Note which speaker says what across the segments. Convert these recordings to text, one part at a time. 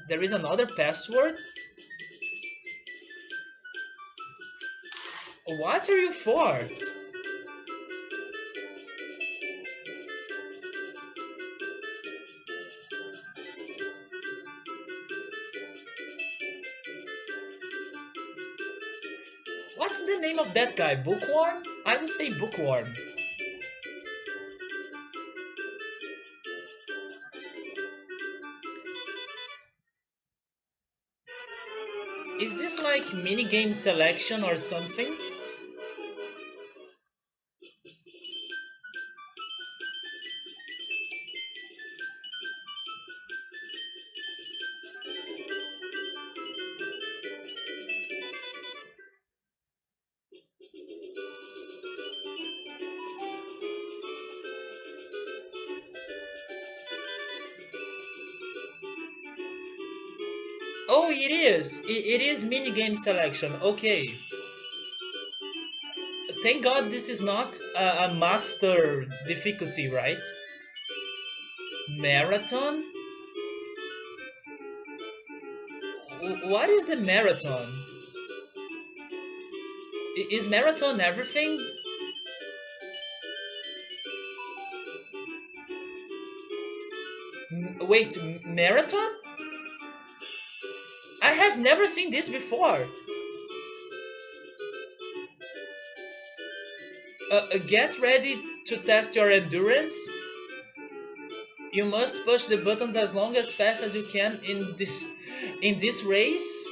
Speaker 1: There is another password? What are you for? What's the name of that guy? Bookworm? I would say Bookworm. Is this like minigame selection or something? Oh, it is. It is minigame selection. Okay. Thank God this is not a master difficulty, right? Marathon? What is the marathon? Is marathon everything? Wait, marathon? I have never seen this before. Get ready to test your endurance. You must push the buttons as long as fast as you can in this race.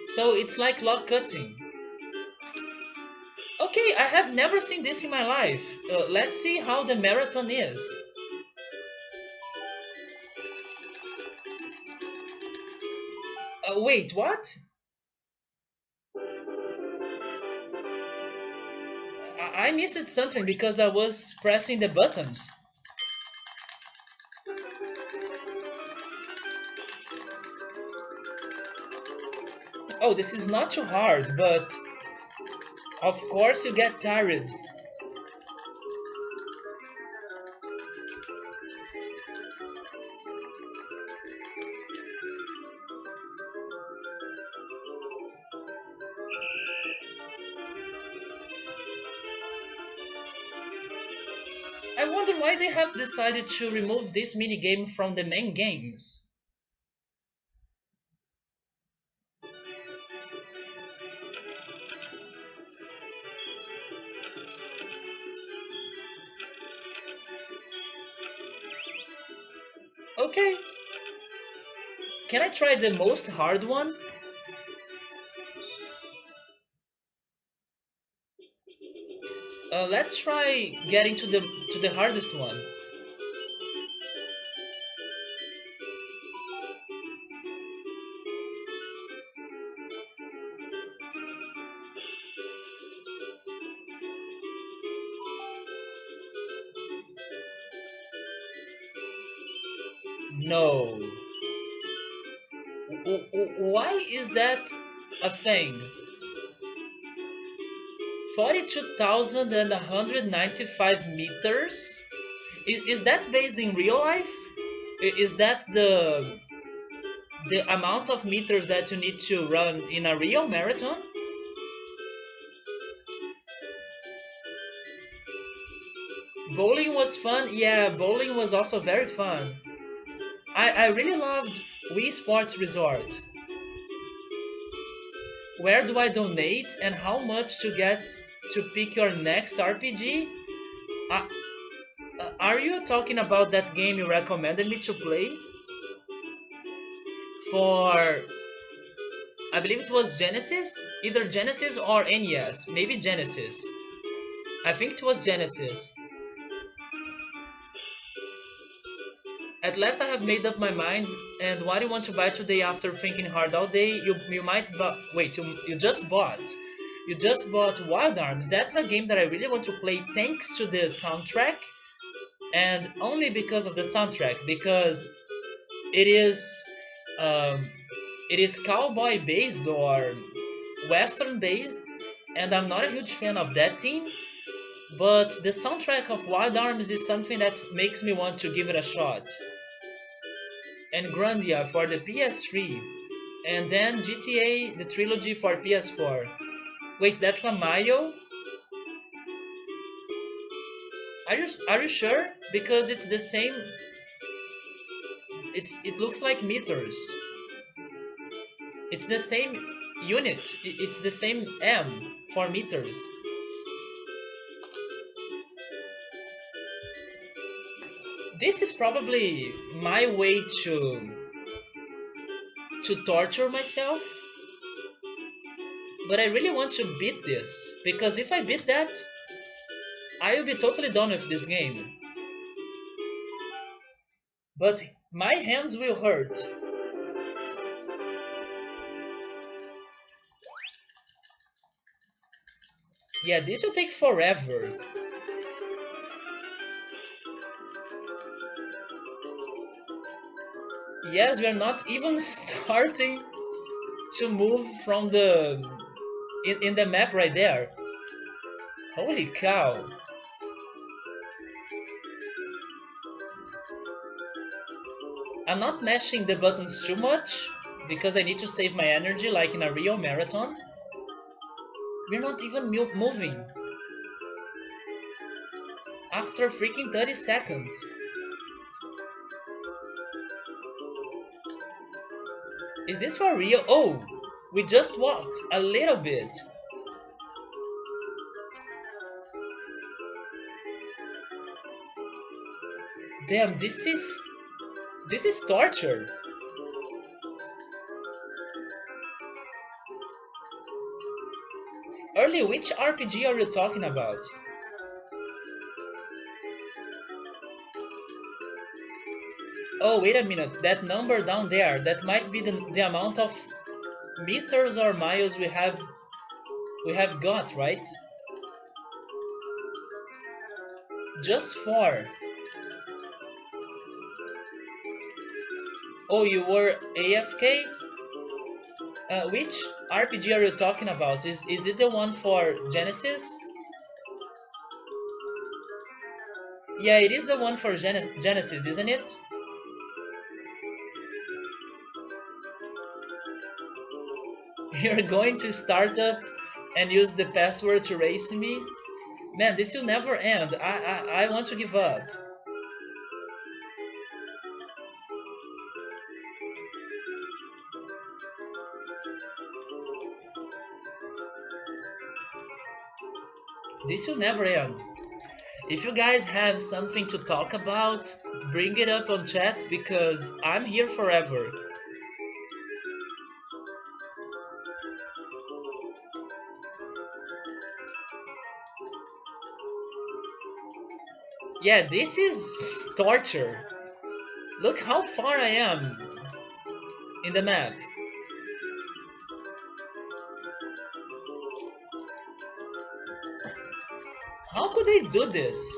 Speaker 1: So it's like log cutting. Okay, I have never seen this in my life. Let's see how the marathon is. Wait, what? I missed something because I was pressing the buttons. Oh, this is not too hard, but of course you get tired. I wonder why they have decided to remove this minigame from the main games. Okay, can I try the most hard one? Let's try getting to the hardest one. No. Why is that a thing? 42,195 meters? Is that based in real life? Is that the amount of meters that you need to run in a real marathon? Bowling was fun. Yeah, bowling was also very fun. I really loved Wii Sports Resort. Where do I donate and how much to get to pick your next RPG? Uh, are you talking about that game you recommended me to play? For, I believe it was Genesis? Either Genesis or NES. Maybe Genesis. I think it was Genesis. At last I have made up my mind, and what you want to buy today after thinking hard all day, you might wait, you just bought. You just bought Wild Arms. That's a game that I really want to play thanks to the soundtrack, and only because of the soundtrack, because it is um, it is cowboy based or western based, and I'm not a huge fan of that team. but the soundtrack of Wild Arms is something that makes me want to give it a shot. And Grandia for the PS3, and then GTA the trilogy for PS4. Wait, that's a Mario? Are you sure? Because it's the same. It looks like meters. It's the same unit. It's the same M for meters. This is probably my way to torture myself. But I really want to beat this, because if I beat that, I will be totally done with this game. But my hands will hurt. Yeah, this will take forever. Yes, we are not even starting to move from the in the map right there. Holy cow. I'm not mashing the buttons too much because I need to save my energy like in a real marathon. We're not even moving after freaking 30 seconds. Is this for real? Oh, we just walked a little bit. Damn, this is torture. Early, which RPG are you talking about? Oh, wait a minute. That number down there, that might be the amount of meters or miles we have got, right? Just 4. Oh, you were AFK? Which RPG are you talking about? Is it the one for Genesis? Yeah, it is the one for Genesis, isn't it? You're going to start up and use the password to race me? Man, this will never end. I want to give up. This will never end. If you guys have something to talk about, bring it up on chat because I'm here forever. Yeah, this is torture. Look how far I am in the map. How could they do this?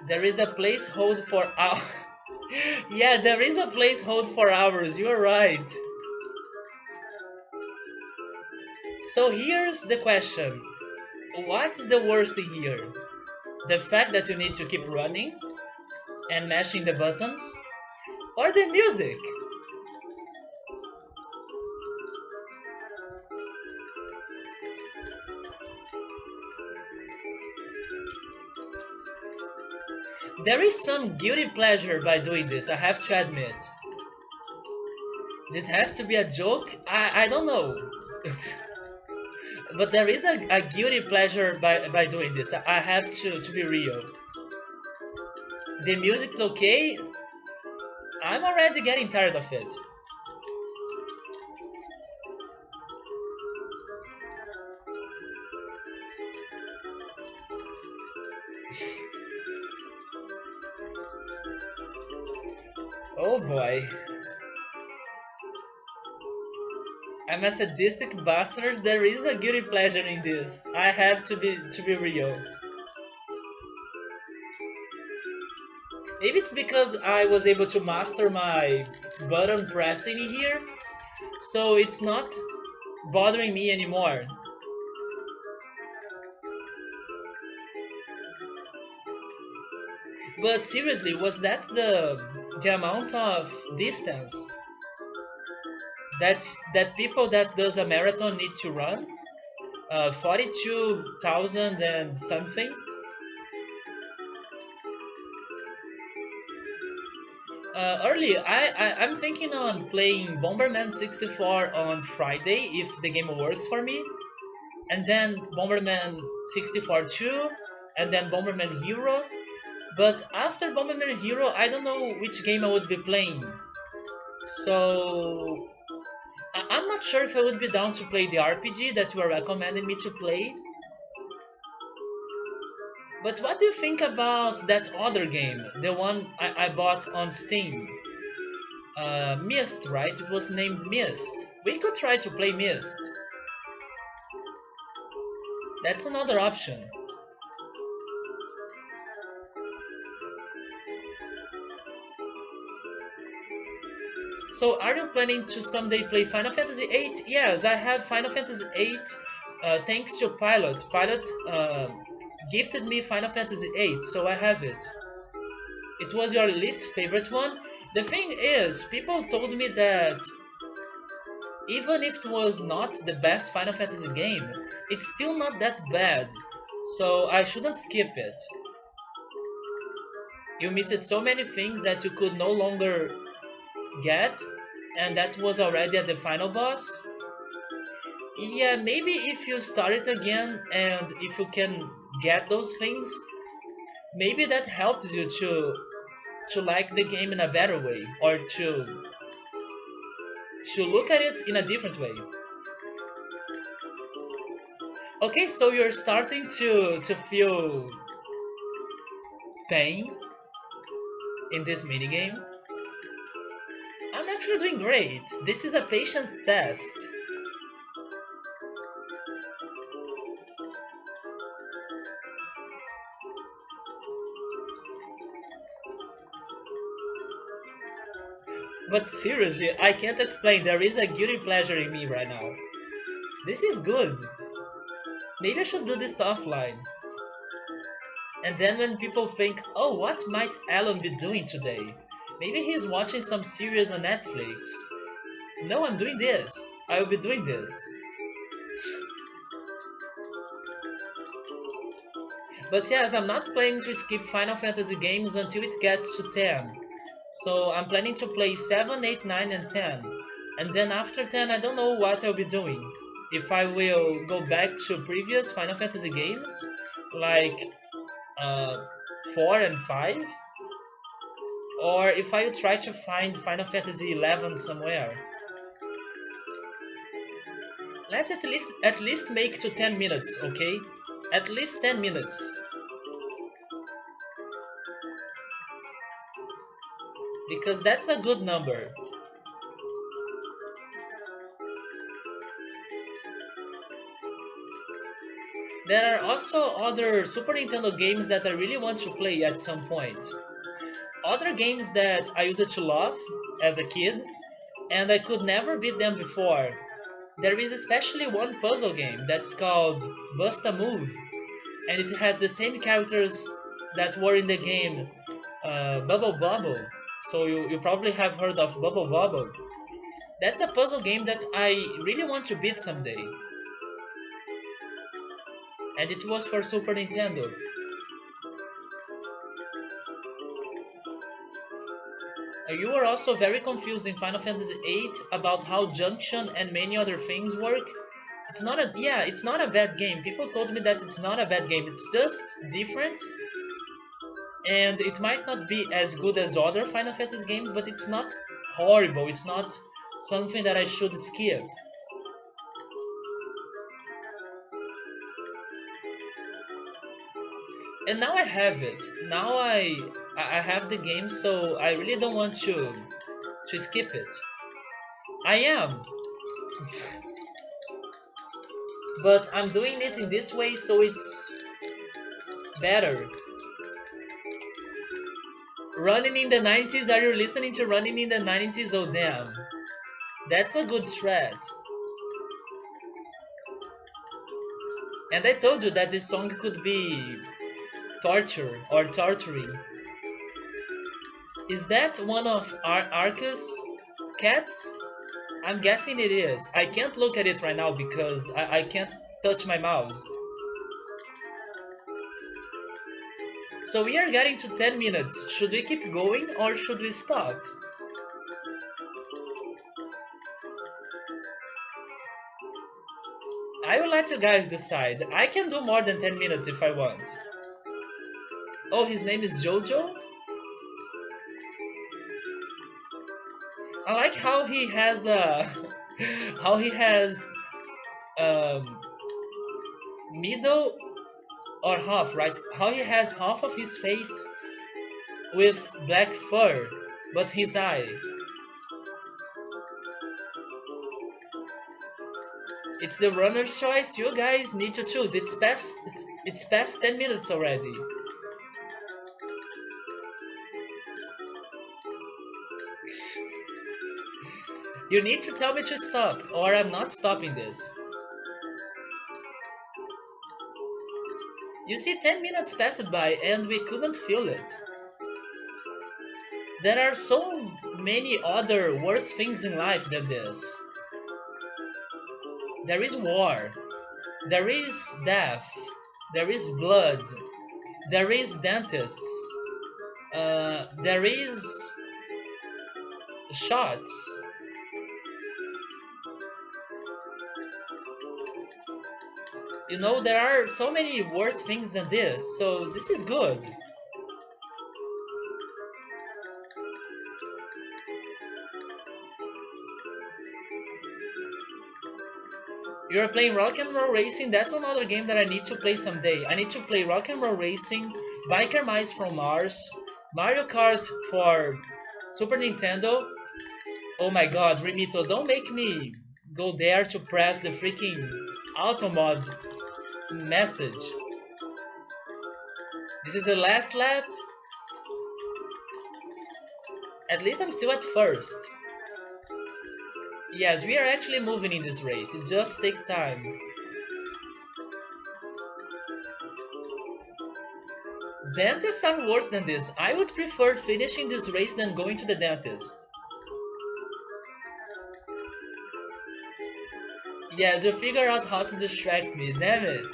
Speaker 1: There is a placehold for hours. Yeah, there is a placehold for hours. You're right. So here's the question. What's the worst here? The fact that you need to keep running and mashing the buttons? Or the music? There is some guilty pleasure by doing this, I have to admit. This has to be a joke? I don't know. But there is a guilty pleasure by doing this. I have to be real. The music's okay. I'm already getting tired of it. Oh boy. I'm a sadistic bastard. There is a guilty pleasure in this. I have to be real. Maybe it's because I was able to master my button pressing here, so it's not bothering me anymore. But seriously, was that the amount of distance that people that does a marathon need to run? 42,000 and something. Early, I'm thinking on playing Bomberman 64 on Friday if the game works for me, and then Bomberman 64 2, and then Bomberman Hero. But after Bomberman Hero, I don't know which game I would be playing. So I'm not sure if I would be down to play the RPG that you are recommending me to play. But what do you think about that other game? The one I bought on Steam? Myst, right? It was named Myst. We could try to play Myst. That's another option. So, are you planning to someday play Final Fantasy VIII? Yes, I have Final Fantasy VIII thanks to Pilot. Pilot gifted me Final Fantasy VIII, so I have it. It was your least favorite one? The thing is, people told me that even if it was not the best Final Fantasy game, it's still not that bad, so I shouldn't skip it. You missed so many things that you could no longer get, and that was already at the final boss. Yeah, maybe if you start it again and if you can get those things, maybe that helps you to like the game in a better way, or to look at it in a different way. Okay, so you're starting to feel pain in this minigame. I'm actually doing great. This is a patience test. But seriously, I can't explain. There is a guilty pleasure in me right now. This is good. Maybe I should do this offline. And then when people think, oh, what might Alan be doing today? Maybe he's watching some series on Netflix. No, I'm doing this. I will be doing this. But yes, I'm not planning to skip Final Fantasy games until it gets to 10. So I'm planning to play 7, 8, 9, and 10. And then after 10, I don't know what I'll be doing. If I will go back to previous Final Fantasy games, like uh, 4 and 5, or if I will try to find Final Fantasy 11 somewhere. Let's at least make to 10 minutes, okay? At least 10 minutes. Because that's a good number. There are also other Super Nintendo games that I really want to play at some point. Other games that I used to love as a kid, and I could never beat them before. There is especially one puzzle game that's called Bust a Move, and it has the same characters that were in the game Bubble Bobble. So you probably have heard of Bubble Bobble. That's a puzzle game that I really want to beat someday. And it was for Super Nintendo. You were also very confused in Final Fantasy VIII about how Junction and many other things work. It's not a bad game. People told me that it's not a bad game. It's just different, and it might not be as good as other Final Fantasy games, but it's not horrible. It's not something that I should skip. And now I have it. Now I have the game, so I really don't want to skip it. I am, but I'm doing it in this way, so it's better. Running in the 90s, are you listening to Running in the 90s? Oh damn. That's a good threat. And I told you that this song could be torture or torturing. Is that one of Arcus cats? I'm guessing it is. I can't look at it right now because I can't touch my mouse. So we are getting to 10 minutes. Should we keep going or should we stop? I will let you guys decide. I can do more than 10 minutes if I want. Oh, his name is Jojo? I like how he has how he has um, middle or half, right? How he has half of his face with black fur, but his eye. It's the runner's choice. You guys need to choose. It's past 10 minutes already. You need to tell me to stop, or I'm not stopping this. You see, 10 minutes passed by and we couldn't feel it. There are so many other worse things in life than this. There is war. There is death. There is blood. There is dentists. There is shots. You know, there are so many worse things than this, so this is good. You're playing Rock and Roll Racing? That's another game that I need to play someday. I need to play Rock and Roll Racing, Biker Mice from Mars, Mario Kart for Super Nintendo. Oh my god, Remito, don't make me go there to press the freaking Automod message. This is the last lap. At least I'm still at first. Yes, we are actually moving in this race. It just takes time. Dentists sound worse than this. I would prefer finishing this race than going to the dentist. Yes, you figure out how to distract me, damn it.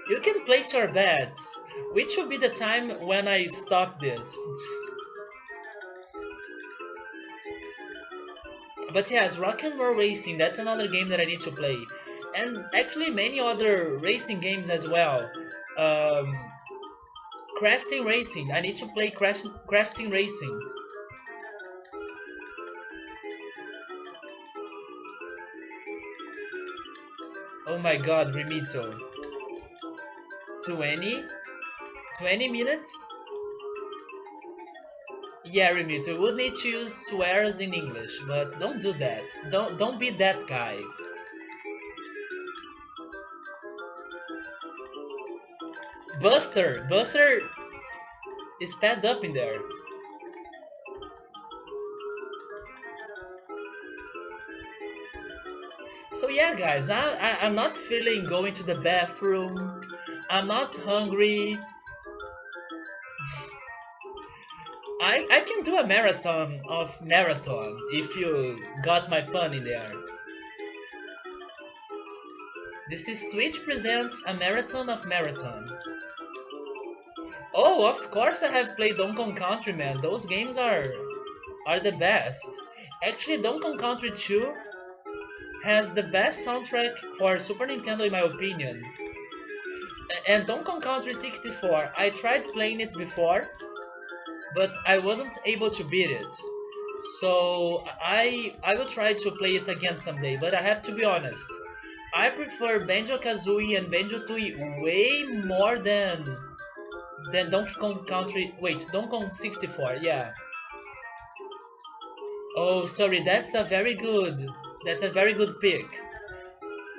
Speaker 1: You can place your bets. Which will be the time when I stop this? But yes, Rock and Roll Racing, that's another game that I need to play. And actually many other racing games as well. Crash Team Racing, I need to play Crash Team Racing. Oh my god, Remito. 20? 20 minutes? Yeah, Remito, you would need to use swears in English, but don't do that. Don't be that guy. Buster is sped up in there. So yeah, guys, I'm not feeling going to the bathroom. I'm not hungry. I can do a marathon of marathon if you got my pun in there. This is Twitch presents a marathon of marathon. Oh, of course I have played Donkey Kong Country, man. Those games are the best. Actually, Donkey Kong Country 2 has the best soundtrack for Super Nintendo in my opinion. And Donkey Kong Country 64, I tried playing it before, but I wasn't able to beat it. So I will try to play it again someday, but I have to be honest. I prefer Banjo-Kazooie and Banjo-Tooie way more than Donkey Kong Country. Wait, Donkey Kong 64, yeah. Oh, sorry, that's a very good pick.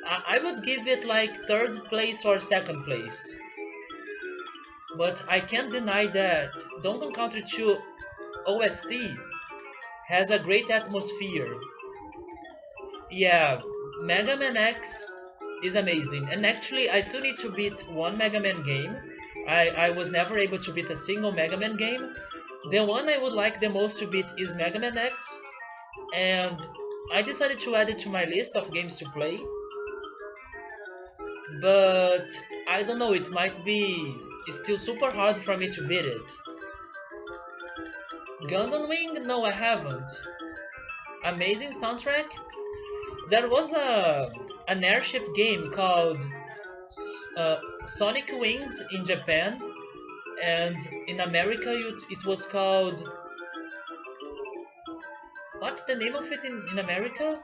Speaker 1: I would give it like third place or second place. but I can't deny that Donkey Country 2 OST has a great atmosphere. Yeah, Mega Man X is amazing, and actually, I still need to beat one Mega Man game. I was never able to beat a single Mega Man game. The one I would like the most to beat is Mega Man X, and I decided to add it to my list of games to play. But I don't know, it might be still super hard for me to beat it. Gundam Wing? No, I haven't. Amazing soundtrack? There was an airship game called Sonic Wings in Japan, and in America it was called. What's the name of it in America?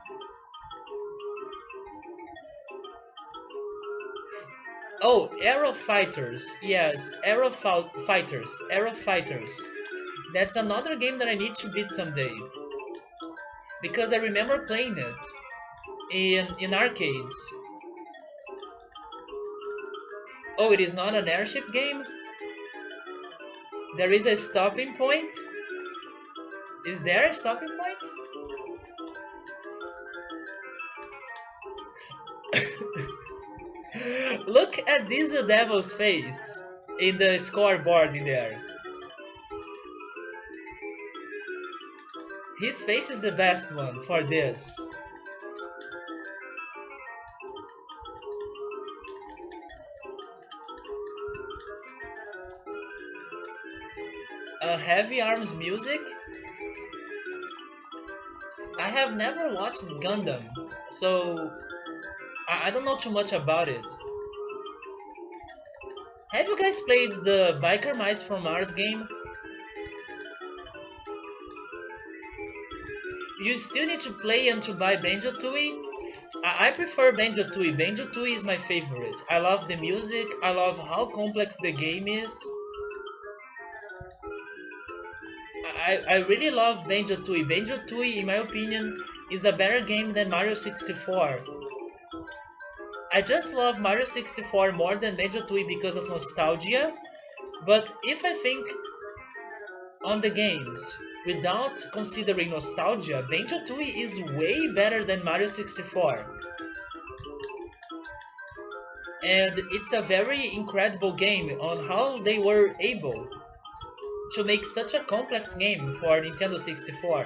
Speaker 1: Oh, Aero Fighters. Yes, Fighters. Aero Fighters. That's another game that I need to beat someday. Because I remember playing it in arcades. Oh, it is not an airship game? There is a stopping point? Is there a stopping point? Look at this devil's face in the scoreboard in there. His face is the best one for this. Heavy Arms music? I have never watched Gundam, so I don't know too much about it. Have you guys played the Biker Mice from Mars game? You still need to play and to buy Banjo-Tooie? I prefer Banjo-Tooie. Banjo-Tooie is my favorite. I love the music, I love how complex the game is. I really love Banjo-Tooie. Banjo-Tooie, in my opinion, is a better game than Mario 64. I just love Mario 64 more than Banjo-Tooie because of nostalgia, but if I think on the games without considering nostalgia, Banjo-Tooie is way better than Mario 64. And it's a very incredible game on how they were able to make such a complex game for Nintendo 64.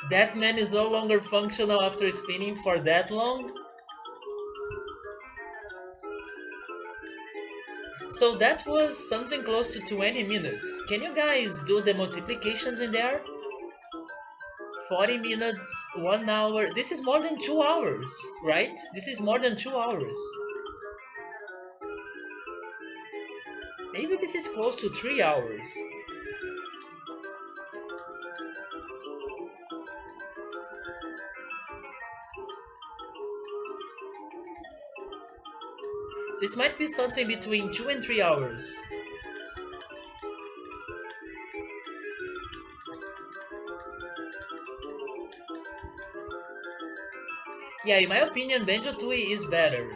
Speaker 1: That man is no longer functional after spinning for that long. So that was something close to 20 minutes. Can you guys do the multiplications in there? 40 minutes, 1 hour. This is more than 2 hours, right? This is more than 2 hours. Maybe this is close to 3 hours. This might be something between 2 and 3 hours. Yeah, in my opinion, Banjo-Tooie is better.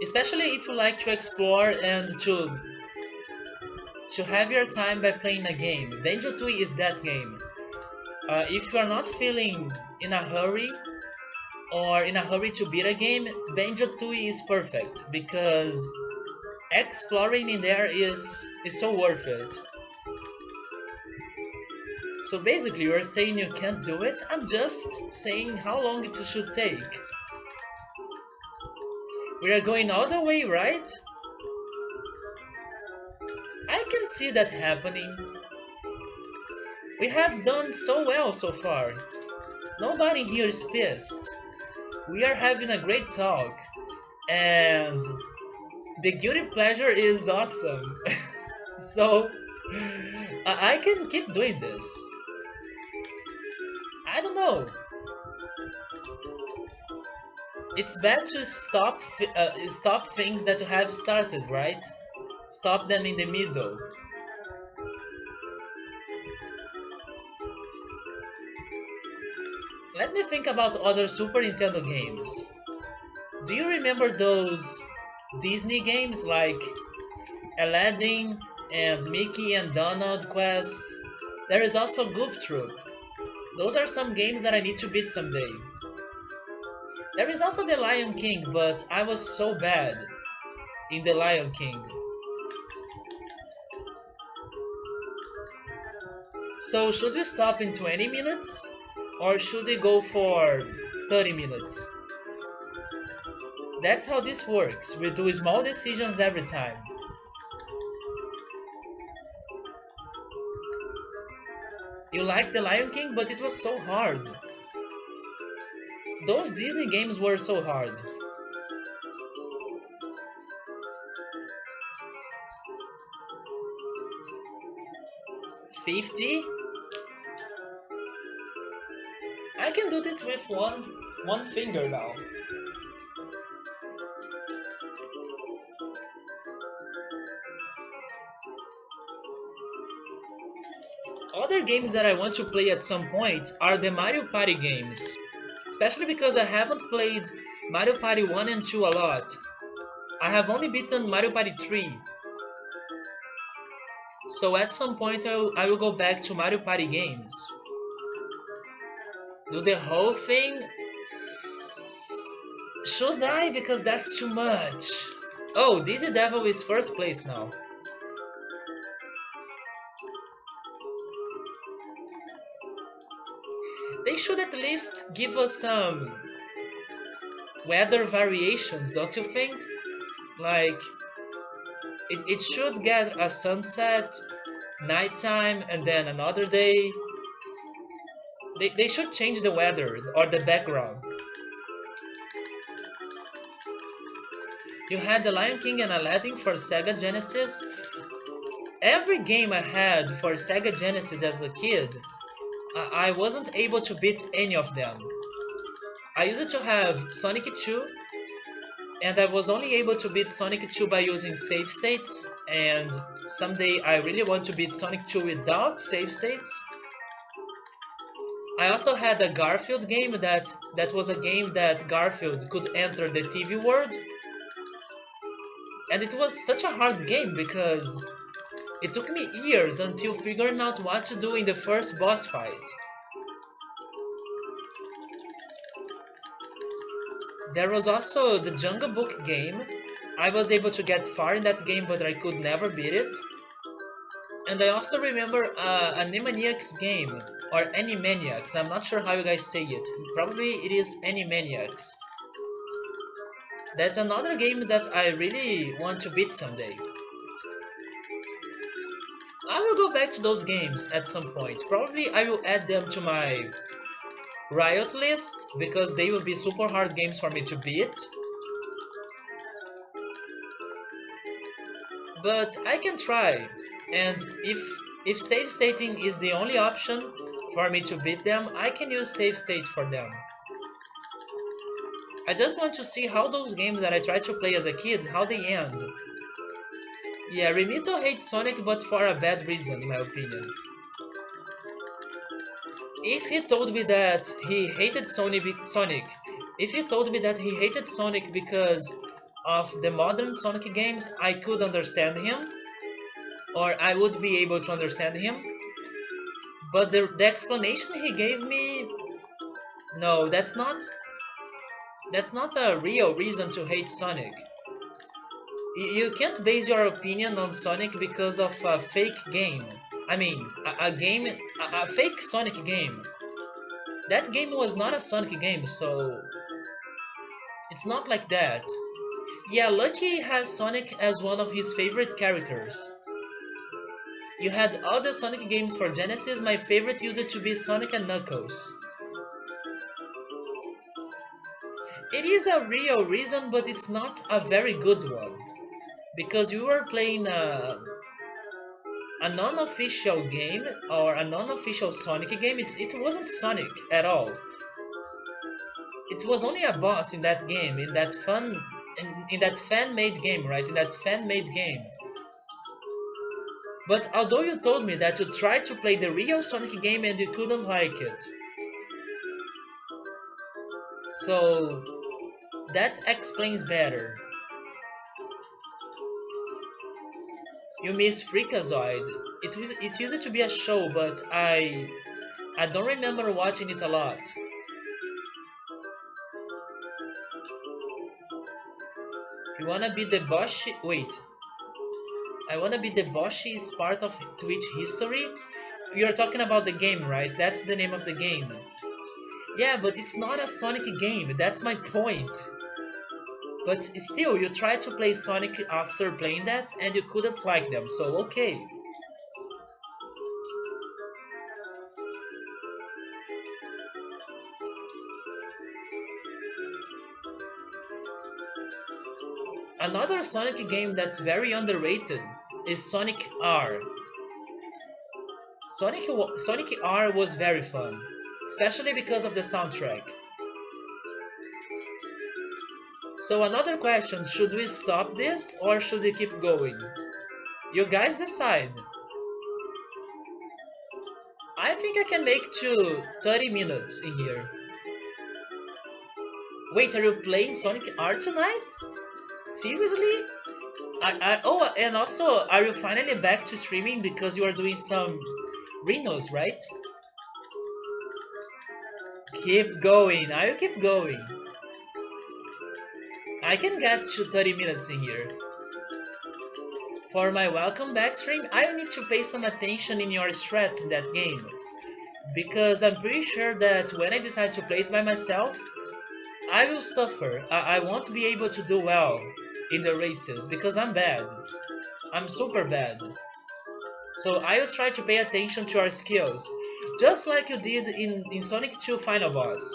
Speaker 1: Especially if you like to explore and to have your time by playing a game. Banjo-Tooie is that game. If you are not feeling in a hurry or in a hurry to beat a game, Banjo-Tooie is perfect because exploring in there is so worth it. So basically you are saying you can't do it, I'm just saying how long it should take. We are going all the way, right? I can see that happening. We have done so well so far. Nobody here is pissed. We are having a great talk. And the guilty pleasure is awesome. So I can keep doing this. I don't know. It's bad to stop things that you have started, right? Stop them in the middle. Let me think about other Super Nintendo games. Do you remember those Disney games like Aladdin and Mickey and Donald Quest? There is also Goof Troop. Those are some games that I need to beat someday. There is also The Lion King, but I was so bad in The Lion King. So should we stop in 20 minutes? Or should we go for 30 minutes? That's how this works. We do small decisions every time. You liked The Lion King, but it was so hard. Those Disney games were so hard. $50? I can do this with one finger now. Other games that I want to play at some point are the Mario Party games. Especially because I haven't played Mario Party 1 and 2 a lot. I have only beaten Mario Party 3. So at some point I will go back to Mario Party games. Do the whole thing? Should I? Because that's too much. Oh, Dizzy Devil is first place now. They should at least give us some weather variations, don't you think? Like, it should get a sunset, nighttime, and then another day. They should change the weather or the background. You had The Lion King and Aladdin for Sega Genesis. Every game I had for Sega Genesis as a kid, I wasn't able to beat any of them. I used to have Sonic 2, and I was only able to beat Sonic 2 by using save states, and someday I really want to beat Sonic 2 without save states. I also had a Garfield game that was a game that Garfield could enter the TV world. And it was such a hard game because it took me years until figuring out what to do in the first boss fight. There was also the Jungle Book game. I was able to get far in that game, but I could never beat it. And I also remember a Animaniacs game, or Animaniacs, I'm not sure how you guys say it. Probably it is Animaniacs. That's another game that I really want to beat someday. I will go back to those games at some point. Probably I will add them to my Riot list, because they will be super hard games for me to beat. But I can try, and if save stating is the only option for me to beat them, I can use save state for them. I just want to see how those games that I tried to play as a kid, how they end. Yeah, Remito hates Sonic, but for a bad reason, in my opinion. If he told me that he hated Sonic, if he told me that he hated Sonic because of the modern Sonic games, I could understand him, or I would be able to understand him. But the explanation he gave me, no, that's not a real reason to hate Sonic. You can't base your opinion on Sonic because of a fake game. I mean, a fake Sonic game. That game was not a Sonic game, so it's not like that. Yeah, Lucky has Sonic as one of his favorite characters. You had all the Sonic games for Genesis, my favorite used to be Sonic and Knuckles. It is a real reason, but it's not a very good one. Because you were playing a non-official game, or a non-official Sonic game. It wasn't Sonic at all. It was only a boss in that game, in that fan-made game, right? In that fan-made game. But although you told me that you tried to play the real Sonic game and you couldn't like it, So that explains better. You miss Freakazoid. It used to be a show, but I don't remember watching it a lot. You wanna be the Boshi? Wait, I wanna be the Boshi is part of Twitch history. You're talking about the game, right? That's the name of the game. Yeah, but it's not a Sonic game. That's my point. But still, you tried to play Sonic after playing that, and you couldn't like them. So okay. Another Sonic game that's very underrated is Sonic R. Sonic R was very fun, especially because of the soundtrack. So another question, should we stop this or should we keep going? You guys decide. I think I can make to 30 minutes in here. Wait, are you playing Sonic R tonight? Seriously? Oh, and also, are you finally back to streaming because you are doing some Rhinos, right? Keep going, I will keep going. I can get to 30 minutes in here. For my welcome back stream, I need to pay some attention in your strats in that game. Because I'm pretty sure that when I decide to play it by myself, I will suffer. I won't be able to do well in the races because I'm bad. I'm super bad. So I will try to pay attention to your skills, just like you did in Sonic 2 Final Boss.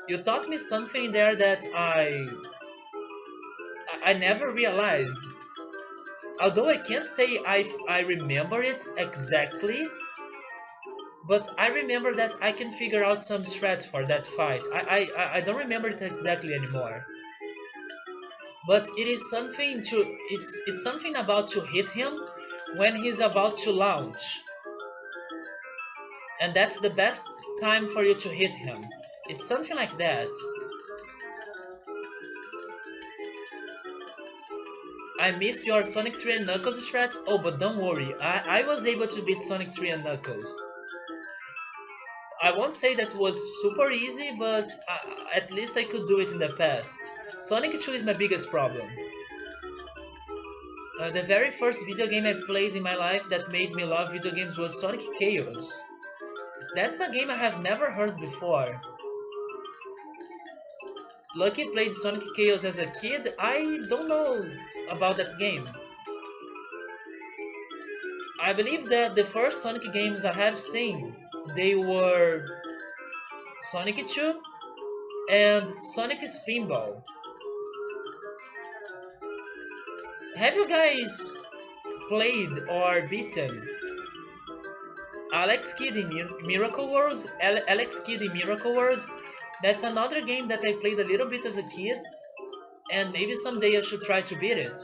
Speaker 1: You taught me something there that I never realized. Although I can't say I remember it exactly, but I remember that I can figure out some strats for that fight. I don't remember it exactly anymore. But it is something to it's something about to hit him when he's about to launch. And that's the best time for you to hit him. It's something like that. I missed your Sonic 3 and Knuckles strats. Oh, but don't worry, I was able to beat Sonic 3 and Knuckles. I won't say that was super easy, but at least I could do it in the past. Sonic 2 is my biggest problem. The very first video game I played in my life that made me love video games was Sonic Chaos. That's a game I have never heard before. Lucky played Sonic Chaos as a kid. I don't know about that game. I believe that the first Sonic games I have seen, they were Sonic 2 and Sonic Spinball. Have you guys played or beaten Alex Kidd in Miracle World? Alex Kidd in Miracle World? That's another game that I played a little bit as a kid, and maybe someday I should try to beat it.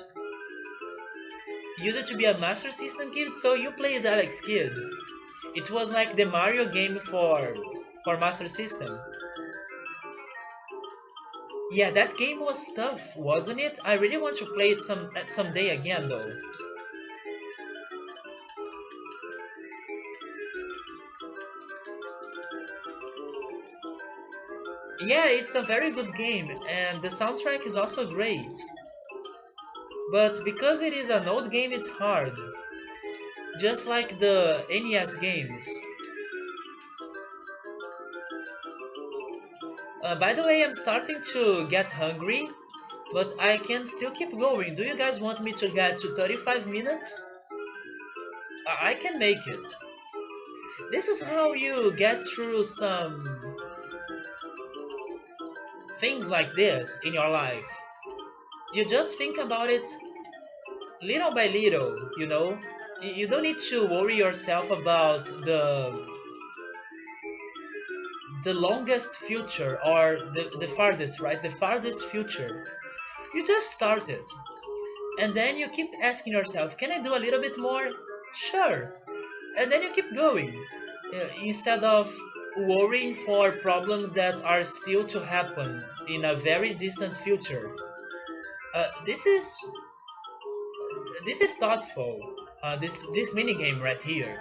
Speaker 1: It used to be a Master System kid, so you played Alex Kidd. It was like the Mario game for Master System. Yeah, that game was tough, wasn't it? I really want to play it someday again, though. Yeah, it's a very good game, and the soundtrack is also great. But because it is an old game, it's hard. Just like the NES games. By the way, I'm starting to get hungry, but I can still keep going. Do you guys want me to get to 35 minutes? I can make it. This is how you get through some things like this in your life. You just think about it little by little, you know? You don't need to worry yourself about the longest future or the farthest, right? The farthest future. You just started. And then you keep asking yourself, can I do a little bit more? Sure. And then you keep going. Instead of worrying for problems that are still to happen in a very distant future. This is thoughtful. This mini game right here.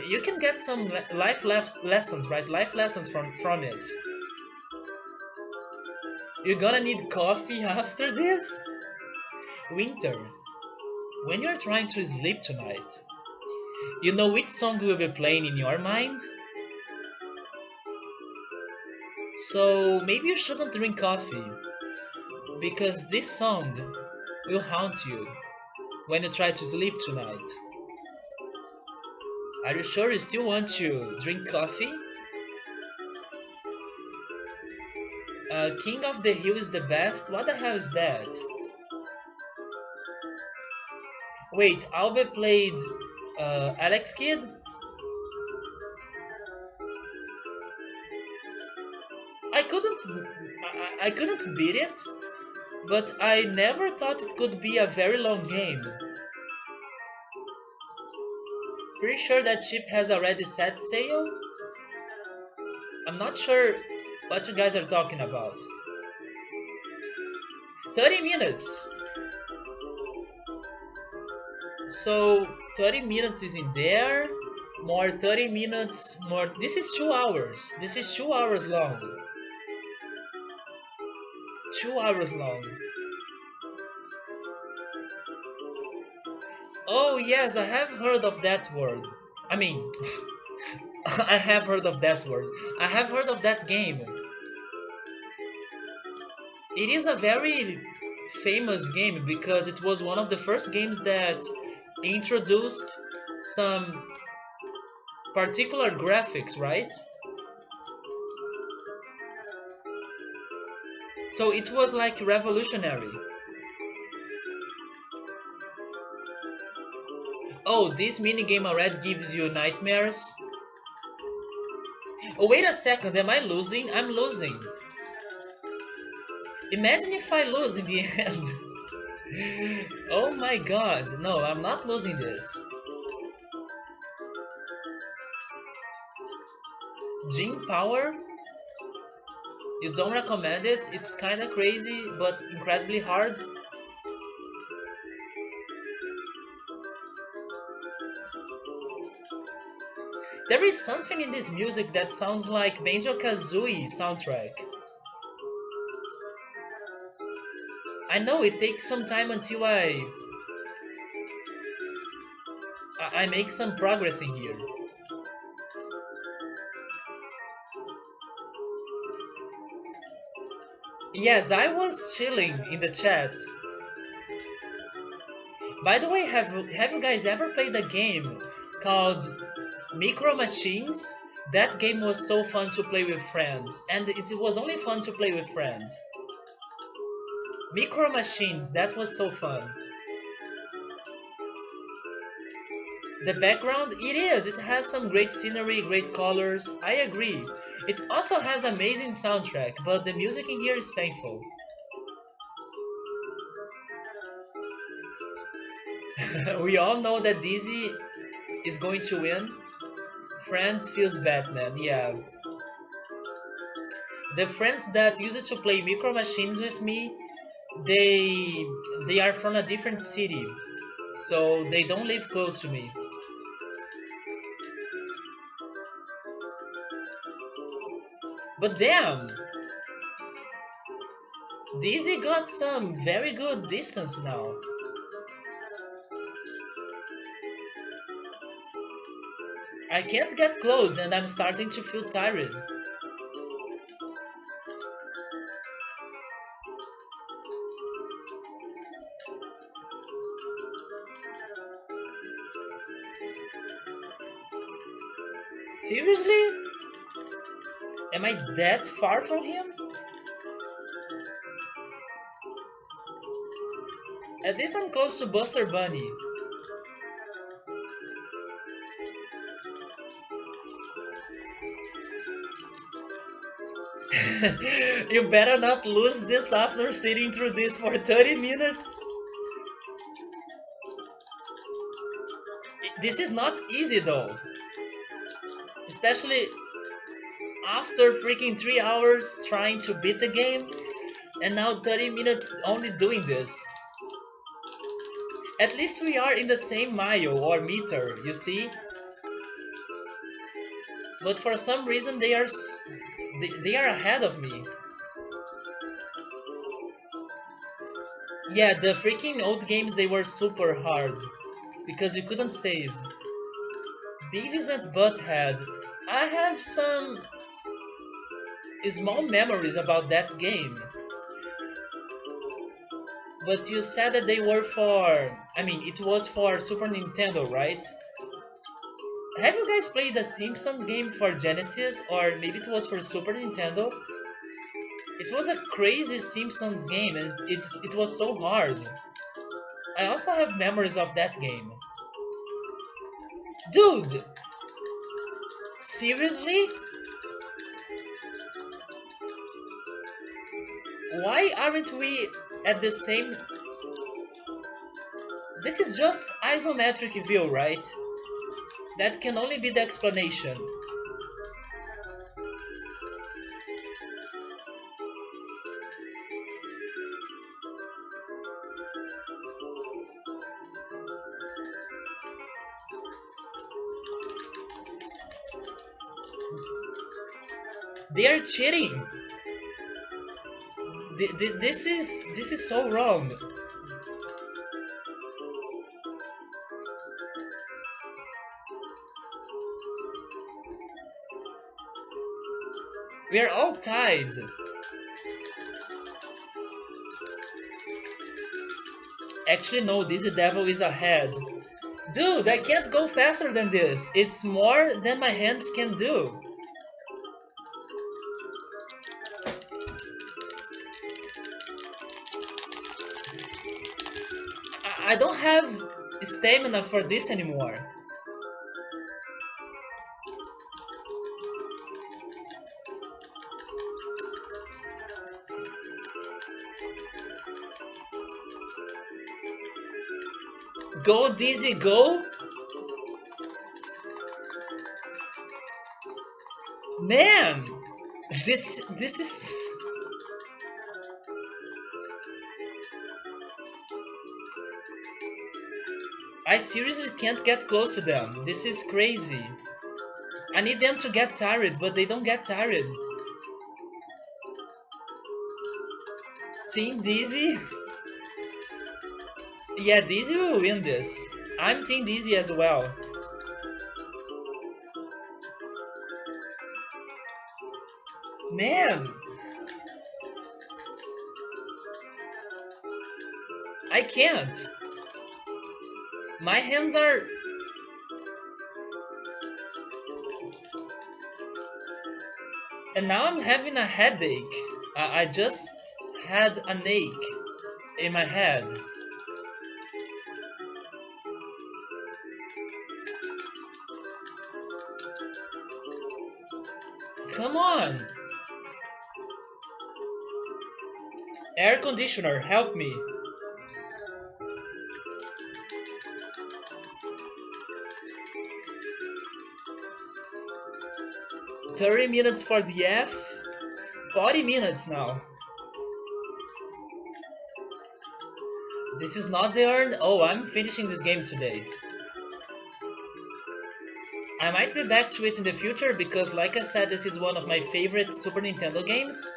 Speaker 1: You can get some lessons, right? Life lessons from it. You're gonna need coffee after this? Winter, when you're trying to sleep tonight, you know which song will be playing in your mind? So maybe you shouldn't drink coffee, because this song will haunt you when you try to sleep tonight. Are you sure you still want to drink coffee? King of the Hill is the best? What the hell is that? Wait, Albert played Alex Kidd? I couldn't I couldn't beat it, but I never thought it could be a very long game. Pretty sure that ship has already set sail? I'm not sure what you guys are talking about. 30 minutes! So 30 minutes is in there, more 30 minutes, more. This is 2 hours. This is 2 hours long. 2 hours long. Oh, yes, I have heard of that word. I mean, I have heard of that word. I have heard of that game. It is a very famous game because it was one of the first games that introduced some particular graphics, right? So it was like revolutionary. Oh, this minigame already gives you nightmares? Oh, wait a second, am I losing? I'm losing. Imagine if I lose in the end. Oh my god, no, I'm not losing this. Gene Power? You don't recommend it? It's kinda crazy, but incredibly hard. There is something in this music that sounds like Banjo-Kazooie soundtrack. I know it takes some time until I make some progress in here. Yes, I was chilling in the chat. By the way, have you guys ever played a game called Micro Machines? That game was so fun to play with friends, and it was only fun to play with friends. Micro Machines, that was so fun. The background, it has some great scenery, great colors, I agree. It also has amazing soundtrack, but the music in here is painful. We all know that Dizzy is going to win. Friends feels Batman, yeah. The friends that used to play Micro Machines with me, they are from a different city, so they don't live close to me. But damn, Dizzy got some very good distance now. I can't get close and I'm starting to feel tired. Seriously? Am I that far from him? At least I'm close to Buster Bunny. You better not lose this after sitting through this for 30 minutes. This is not easy though. Especially after freaking 3 hours trying to beat the game, and now 30 minutes only doing this. At least we are in the same mile or meter, you see? But for some reason they are ahead of me. Yeah, the freaking old games, they were super hard because you couldn't save. Beavis and Butthead. I have some small memories about that game. But you said that they were for... I mean, it was for Super Nintendo, right? Have you guys played the Simpsons game for Genesis? Or maybe it was for Super Nintendo? It was a crazy Simpsons game and it was so hard. I also have memories of that game. Dude! Seriously? Why aren't we at the same... This is just isometric view, right? That can only be the explanation. They are cheating! This is so wrong. We are all tied. Actually, no, Dizzy Devil is ahead. Dude, I can't go faster than this. It's more than my hands can do. I don't have stamina for this anymore. Go, Dizzy, go! Man! This is... I seriously can't get close to them. This is crazy. I need them to get tired, but they don't get tired. Team Dizzy? Yeah, Dizzy will win this. I'm Team Dizzy as well. Man! I can't. My hands are... And now I'm having a headache. I just had an ache in my head. Come on! Air conditioner, help me. $30 minutes for the F, 40 minutes now. This is not the earn. Oh, I'm finishing this game today. I might be back to it in the future because, like I said, this is one of my favorite Super Nintendo games.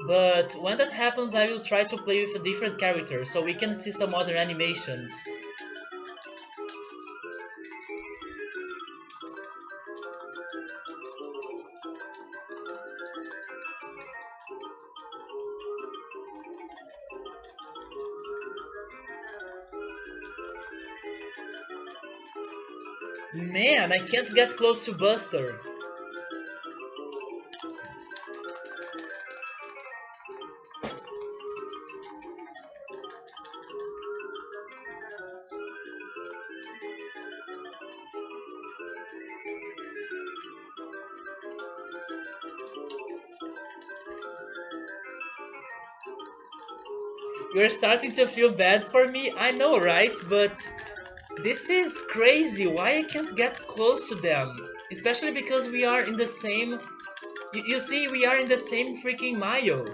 Speaker 1: But when that happens, I will try to play with a different character so we can see some other animations. Man, I can't get close to Buster. You're starting to feel bad for me? I know, right? But this is crazy. Why I can't get close to them? Especially because we are in the same. You see, we are in the same freaking Mayo.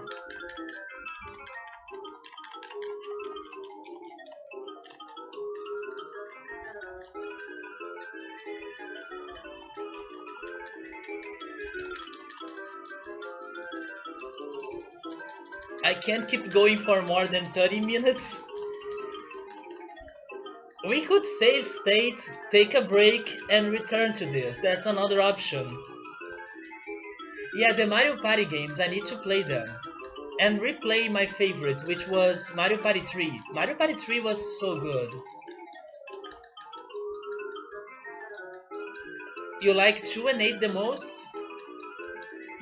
Speaker 1: I can't keep going for more than 30 minutes. We could save state, take a break, and return to this. That's another option. Yeah, the Mario Party games, I need to play them. And replay my favorite, which was Mario Party 3. Mario Party 3 was so good. You like 2 and 8 the most?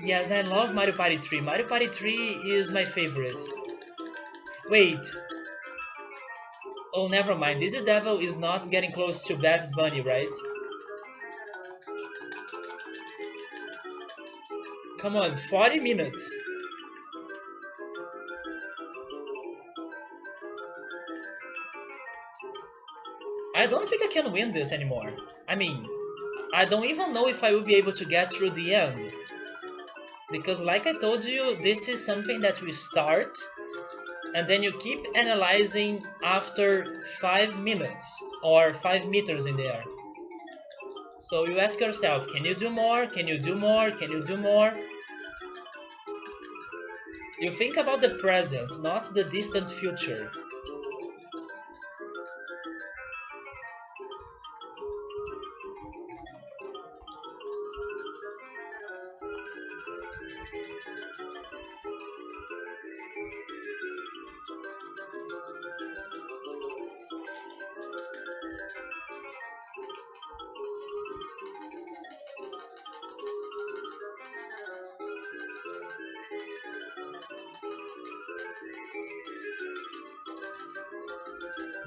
Speaker 1: Yes, I love Mario Party 3. Mario Party 3 is my favorite. Wait. Oh, never mind. Dizzy Devil is not getting close to Babs Bunny, right? Come on, 40 minutes. I don't think I can win this anymore. I mean, I don't even know if I will be able to get through the end. Because like I told you, this is something that we start and then you keep analyzing after 5 minutes or 5 meters in the air. So you ask yourself, can you do more? Can you do more? Can you do more? You think about the present, not the distant future.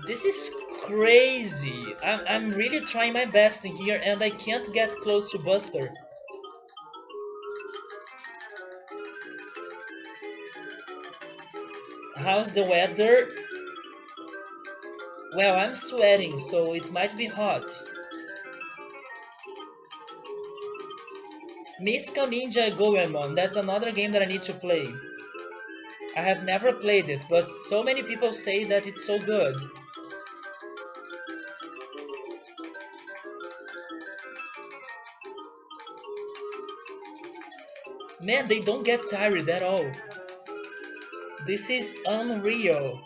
Speaker 1: This is crazy. I'm really trying my best in here and I can't get close to Buster. How's the weather? Well, I'm sweating, so it might be hot. Mystical Ninja Goemon, that's another game that I need to play. I have never played it, but so many people say that it's so good. Man, they don't get tired at all. This is unreal.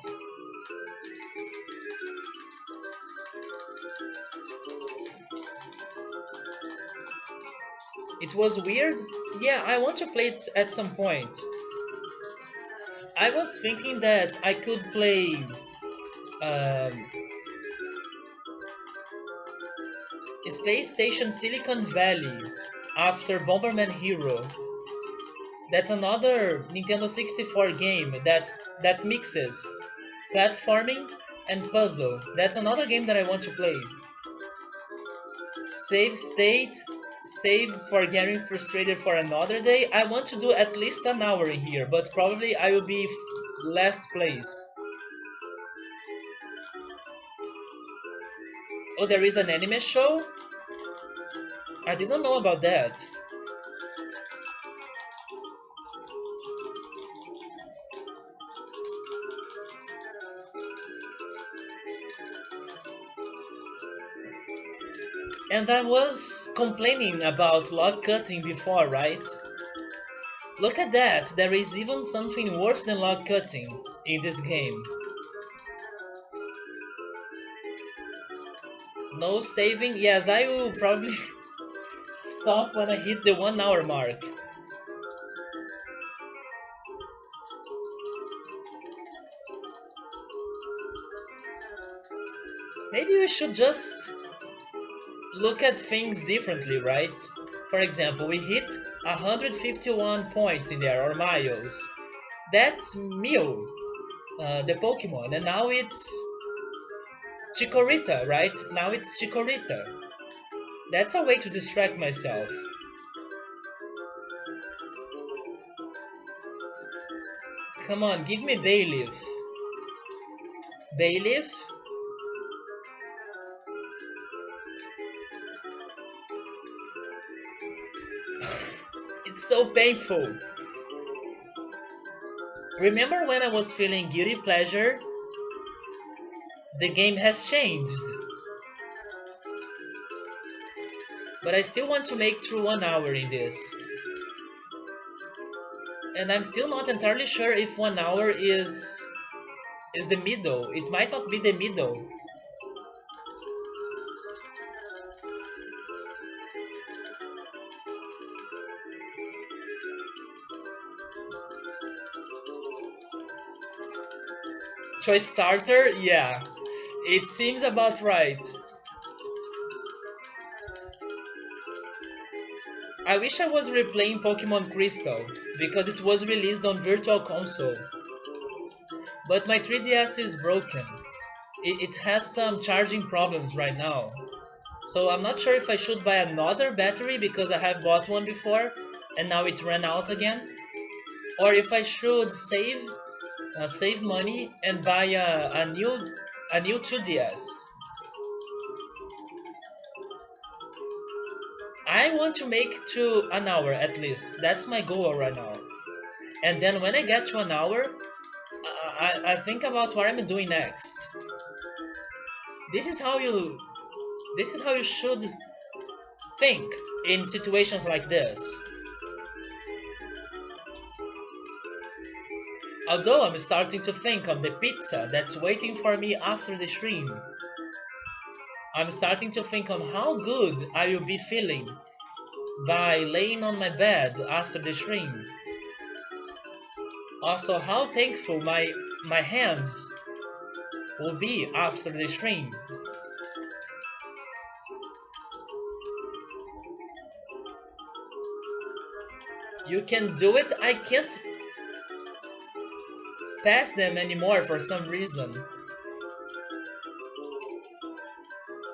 Speaker 1: It was weird? Yeah, I want to play it at some point. I was thinking that I could play um, Space Station Silicon Valley after Bomberman Hero. That's another Nintendo 64 game that mixes platforming and puzzle. That's another game that I want to play. Save state, save for getting frustrated for another day. I want to do at least an hour in here, but probably I will be last place. Oh, there is an anime show? I didn't know about that. And I was complaining about log cutting before, right? Look at that, there is even something worse than log cutting in this game. No saving? Yes, I will probably stop when I hit the 1 hour mark. Maybe we should just look at things differently, right? For example, we hit 151 points in there, or miles. That's Mew, the Pokemon, and now it's Chikorita, right? Now it's Chikorita. That's a way to distract myself. Come on, give me Bayleaf. Bayleaf? It's so painful. Remember when I was feeling guilty pleasure? The game has changed. But I still want to make through 1 hour in this. And I'm still not entirely sure if 1 hour is the middle. It might not be the middle. Choice starter? Yeah. It seems about right. I wish I was replaying Pokemon Crystal, because it was released on Virtual Console. But my 3DS is broken. It has some charging problems right now. So I'm not sure if I should buy another battery because I have bought one before and now it ran out again. Or if I should save money and buy a new 2DS. I want to make to 1 hour at least. That's my goal right now. And then when I get to 1 hour, I think about what I'm doing next. This is how you should think in situations like this. Although I'm starting to think of the pizza that's waiting for me after the stream. I'm starting to think on how good I will be feeling by laying on my bed after the stream. Also, how thankful my hands will be after the stream. You can do it. I can't pass them anymore for some reason.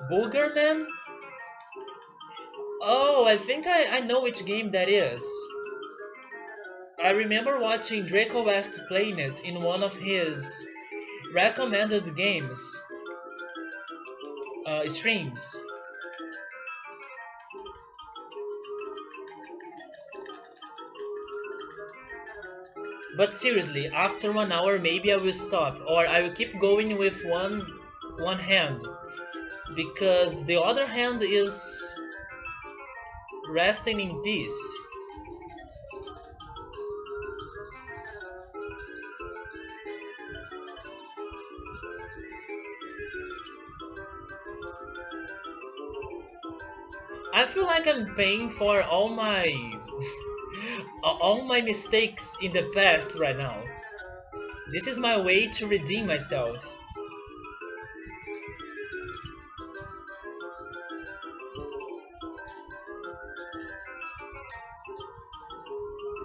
Speaker 1: Boogerman? Oh, I think I know which game that is. I remember watching Draco West playing it in one of his recommended games streams. But seriously, after 1 hour maybe I will stop, or I will keep going with one hand, because the other hand is resting in peace. I feel like I'm paying for all my mistakes in the past right now. This is my way to redeem myself.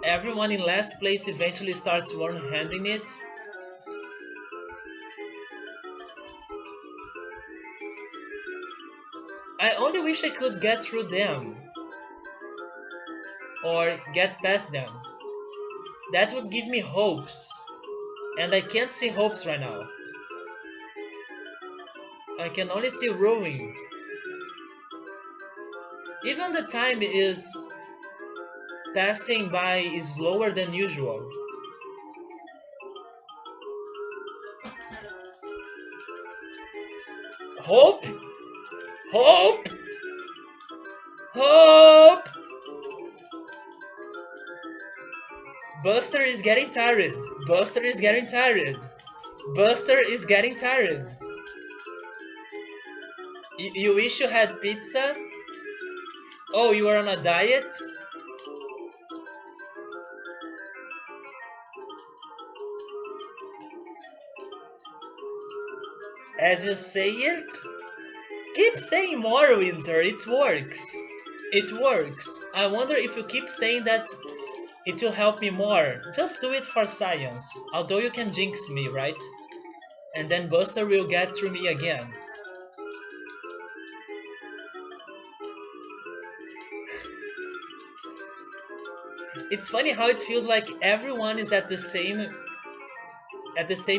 Speaker 1: Everyone in last place eventually starts one-handing it. I only wish I could get through them. Or get past them. That would give me hopes. And I can't see hopes right now. I can only see ruin. Even the time is passing by is slower than usual. Hope? Hope? Hope! Buster is getting tired. Buster is getting tired. Buster is getting tired. You wish you had pizza? Oh, you are on a diet? As you say it? Keep saying more, Winter. It works. It works. I wonder if you keep saying that it will help me more. Just do it for science. Although you can jinx me, right? And then Buster will get through me again. It's funny how it feels like everyone is at the same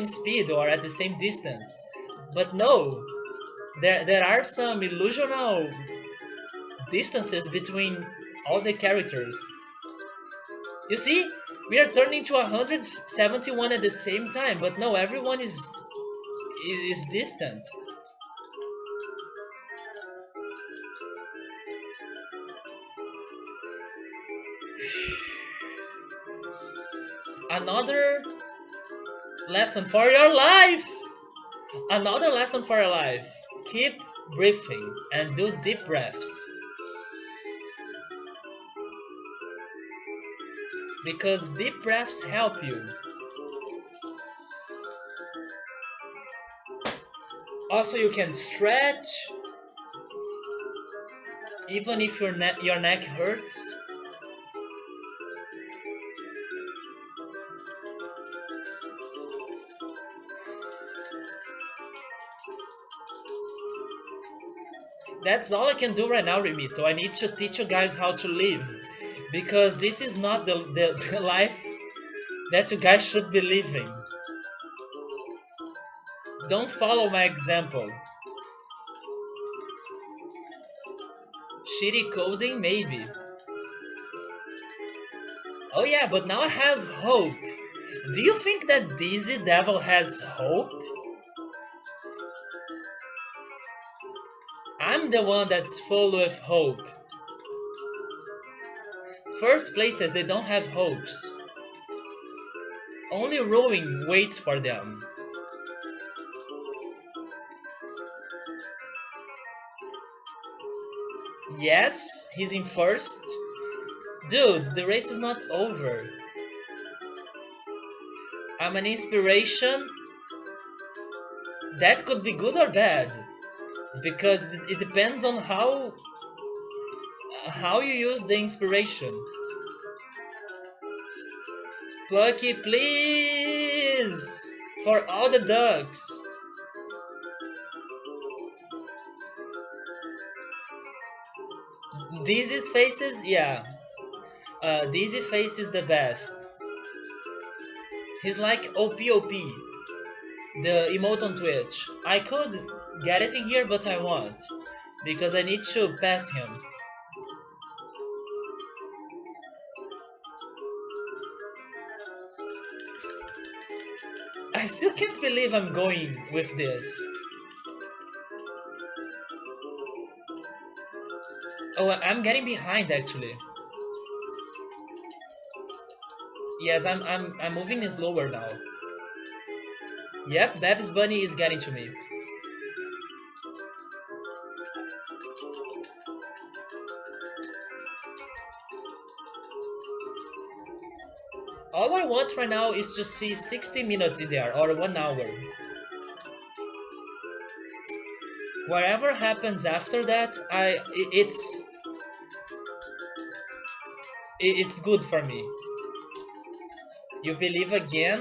Speaker 1: speed or at the same distance. But no, there are some illusional distances between all the characters. You see, we are turning to 171 at the same time, but no, everyone is distant. Another lesson for your life. Another lesson for your life. Keep breathing and do deep breaths. Because deep breaths help you. Also, you can stretch even if your neck hurts. That's all I can do right now, Remito. I need to teach you guys how to live. Because this is not the life that you guys should be living. Don't follow my example. Shitty coding, maybe. Oh yeah, but now I have hope. Do you think that Dizzy Devil has hope? I'm the one that's full of hope. First places, they don't have hopes. Only ruin waits for them. Yes, he's in first. Dude, the race is not over. I'm an inspiration. That could be good or bad. Because it depends on how you use the inspiration. Plucky, please! For all the ducks. Dizzy's faces, yeah. Dizzy face is the best. He's like OPOP, the emote on Twitch. I could get it in here, but I won't. Because I need to pass him. I still can't believe I'm going with this. Oh, I'm getting behind actually. Yes, I'm moving slower now. Yep, Babs Bunny is getting to me. All I want right now is to see 60 minutes in there or 1 hour. Whatever happens after that, it's good for me. You believe again?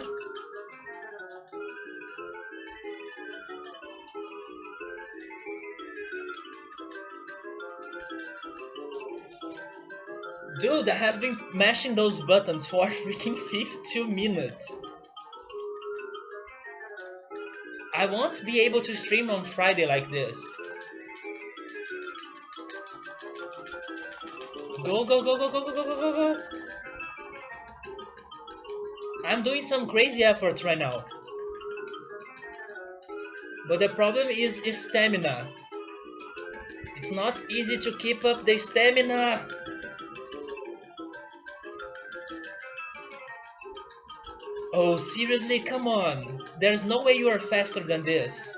Speaker 1: Dude, I have been mashing those buttons for freaking 52 minutes. I won't be able to stream on Friday like this. Go, go, go, go, go, go, go, go, go, go. I'm doing some crazy effort right now. But the problem is stamina. It's not easy to keep up the stamina. Oh, seriously? Come on. There's no way you are faster than this.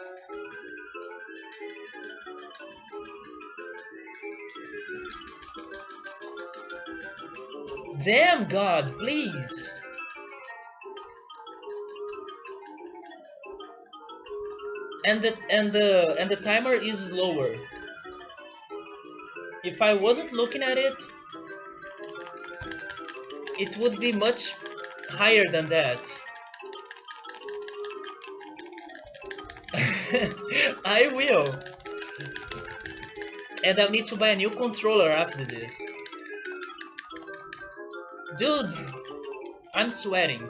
Speaker 1: Damn God, please. And the timer is slower. If I wasn't looking at it, it would be much higher than that. I will. And I'll need to buy a new controller after this. Dude, I'm sweating.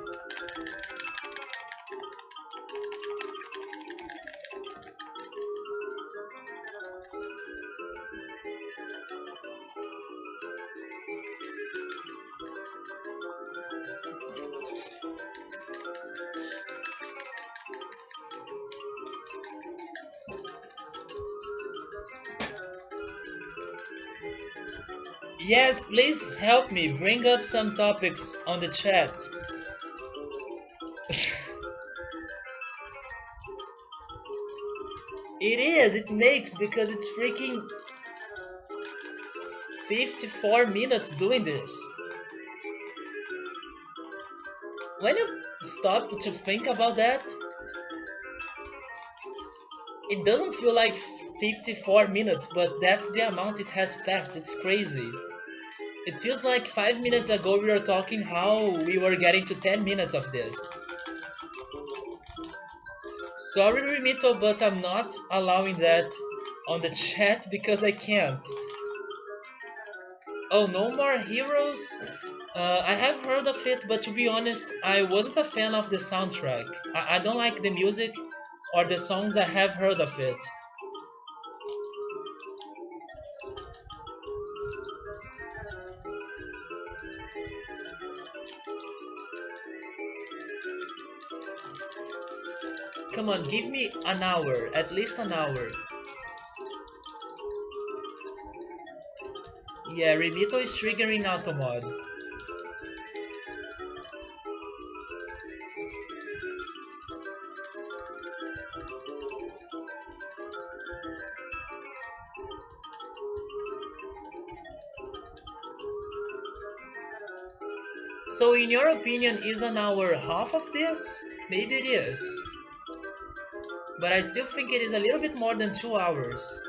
Speaker 1: Yes, please help me. Bring up some topics on the chat. It is, it makes because it's freaking 54 minutes doing this. When you stop to think about that, it doesn't feel like 54 minutes, but that's the amount it has passed. It's crazy. It feels like 5 minutes ago we were talking how we were getting to 10 minutes of this. Sorry, Remito, but I'm not allowing that on the chat because I can't. Oh, No More Heroes? I have heard of it, but to be honest, I wasn't a fan of the soundtrack. I don't like the music or the songs. I have heard of it. Come on, give me an hour, at least an hour. Yeah, Remito is triggering Automod. So in your opinion, is an hour half of this? Maybe it is. But I still think it is a little bit more than 2 hours.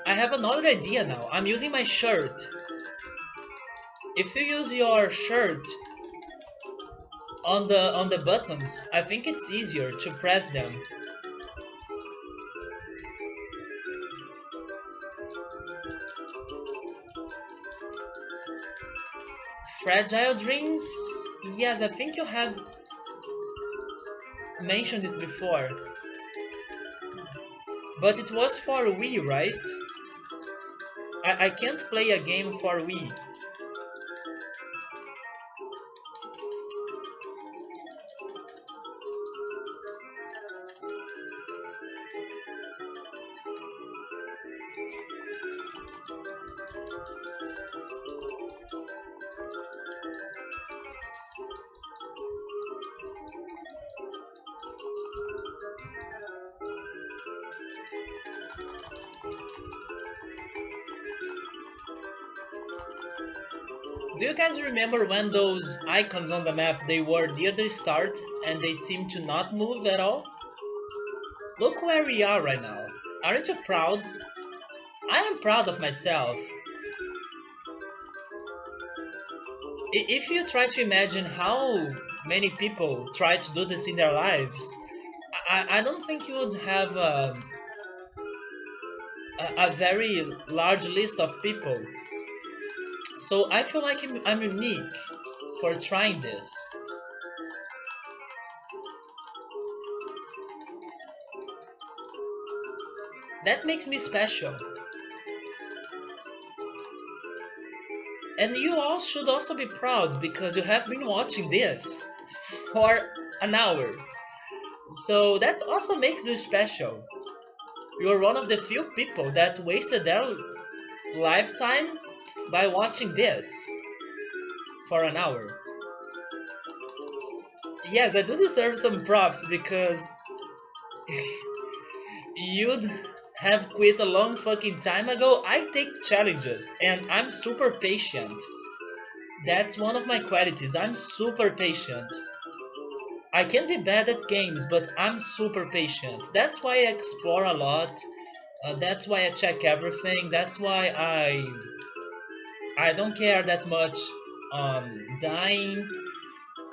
Speaker 1: I have another idea now. I'm using my shirt. If you use your shirt on the buttons, I think it's easier to press them. Fragile Dreams? Yes, I think you have mentioned it before. But it was for Wii, right? I can't play a game for Wii. Do you guys remember when those icons on the map, they were near the start and they seemed to not move at all? Look where we are right now. Aren't you proud? I am proud of myself. If you try to imagine how many people try to do this in their lives, I don't think you would have a very large list of people. So I feel like I'm unique for trying this. That makes me special. And you all should also be proud because you have been watching this for an hour. So that also makes you special. You're one of the few people that wasted their lifetime by watching this for an hour. Yes, I do deserve some props because you'd have quit a long fucking time ago. I take challenges and I'm super patient. That's one of my qualities. I'm super patient. I can be bad at games, but I'm super patient. That's why I explore a lot. That's why I check everything. That's why I don't care that much dying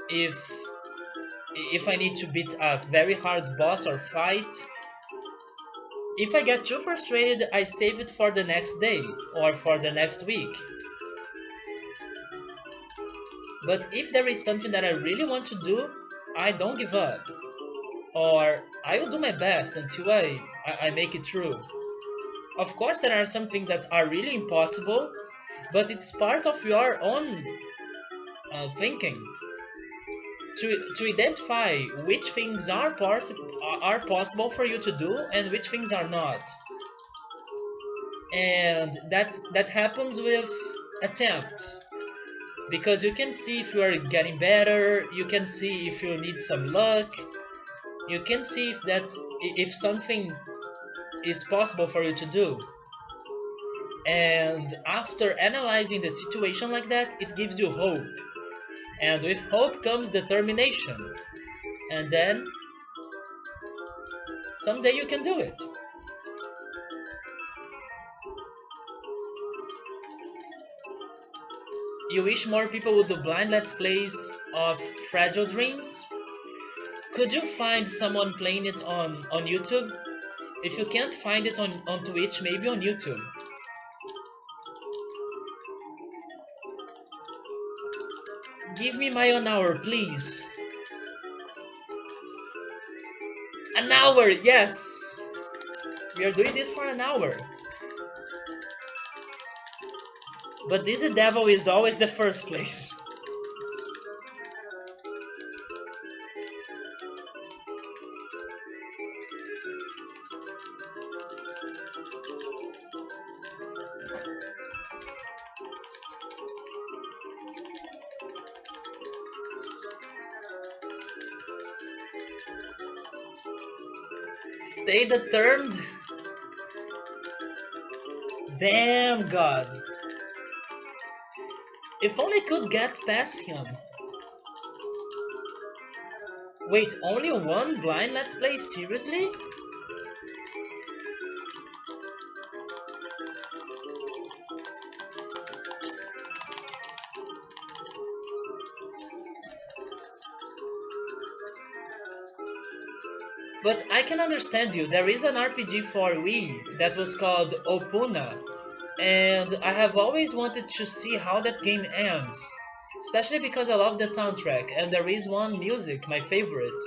Speaker 1: if I need to beat a very hard boss or fight. If I get too frustrated, I save it for the next day or for the next week. But if there is something that I really want to do, I don't give up. Or I will do my best until I make it through. Of course, there are some things that are really impossible, but it's part of your own thinking to identify which things are possible for you to do and which things are not. And that happens with attempts, because you can see if you are getting better, you can see if you need some luck, you can see if something is possible for you to do. And after analyzing the situation like that, it gives you hope, and with hope comes determination, and then someday you can do it. You wish more people would do blind let's plays of Fragile Dreams? Could you find someone playing it on YouTube? If you can't find it on Twitch, maybe on YouTube. Give me my own hour, please. An hour, yes! We are doing this for an hour. But Dizzy Devil is always the first place. Stay determined. Damn, God. If only I could get past him. Wait, only one blind let's play? Seriously? But I can understand you. There is an RPG for Wii that was called Opuna, and I have always wanted to see how that game ends, especially because I love the soundtrack, and there is one music, my favorite,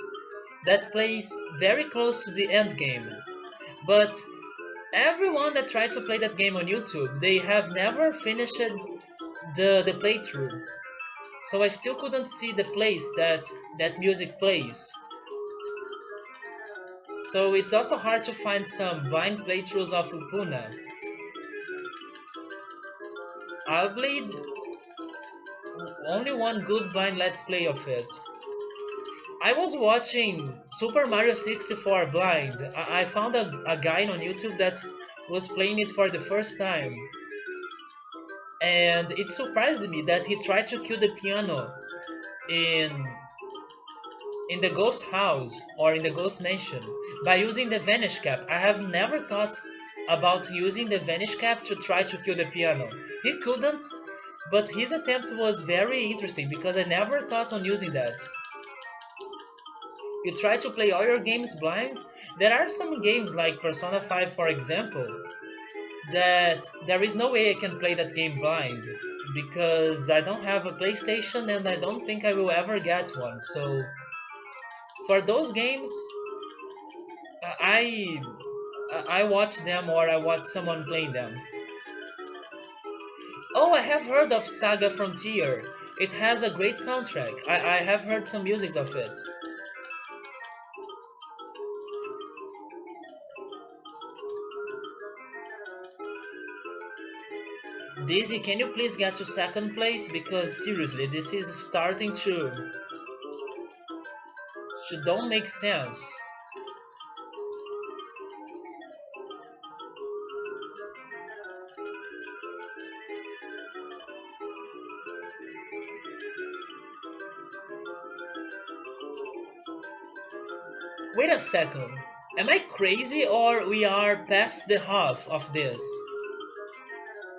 Speaker 1: that plays very close to the end game. But everyone that tried to play that game on YouTube, they have never finished the playthrough. So I still couldn't see the place that music plays. So it's also hard to find some blind playthroughs of Upuna. I've played only one good blind let's play of it. I was watching Super Mario 64 blind. I found a guy on YouTube that was playing it for the first time. And it surprised me that he tried to kill the piano in in the ghost house or in the ghost mansion by using the vanish cap. I have never thought about using the vanish cap to try to kill the piano. He couldn't, but his attempt was very interesting because I never thought on using that. You try to play all your games blind? There are some games like Persona 5 for example that there is no way I can play that game blind because I don't have a PlayStation and I don't think I will ever get one. So for those games, I I watch them or I watch someone playing them. Oh, I have heard of Saga Frontier. It has a great soundtrack. I have heard some music of it. Dizzy, can you please get to second place? Because seriously, this is starting to don't make sense. Wait a second. Am I crazy or we are past the half of this?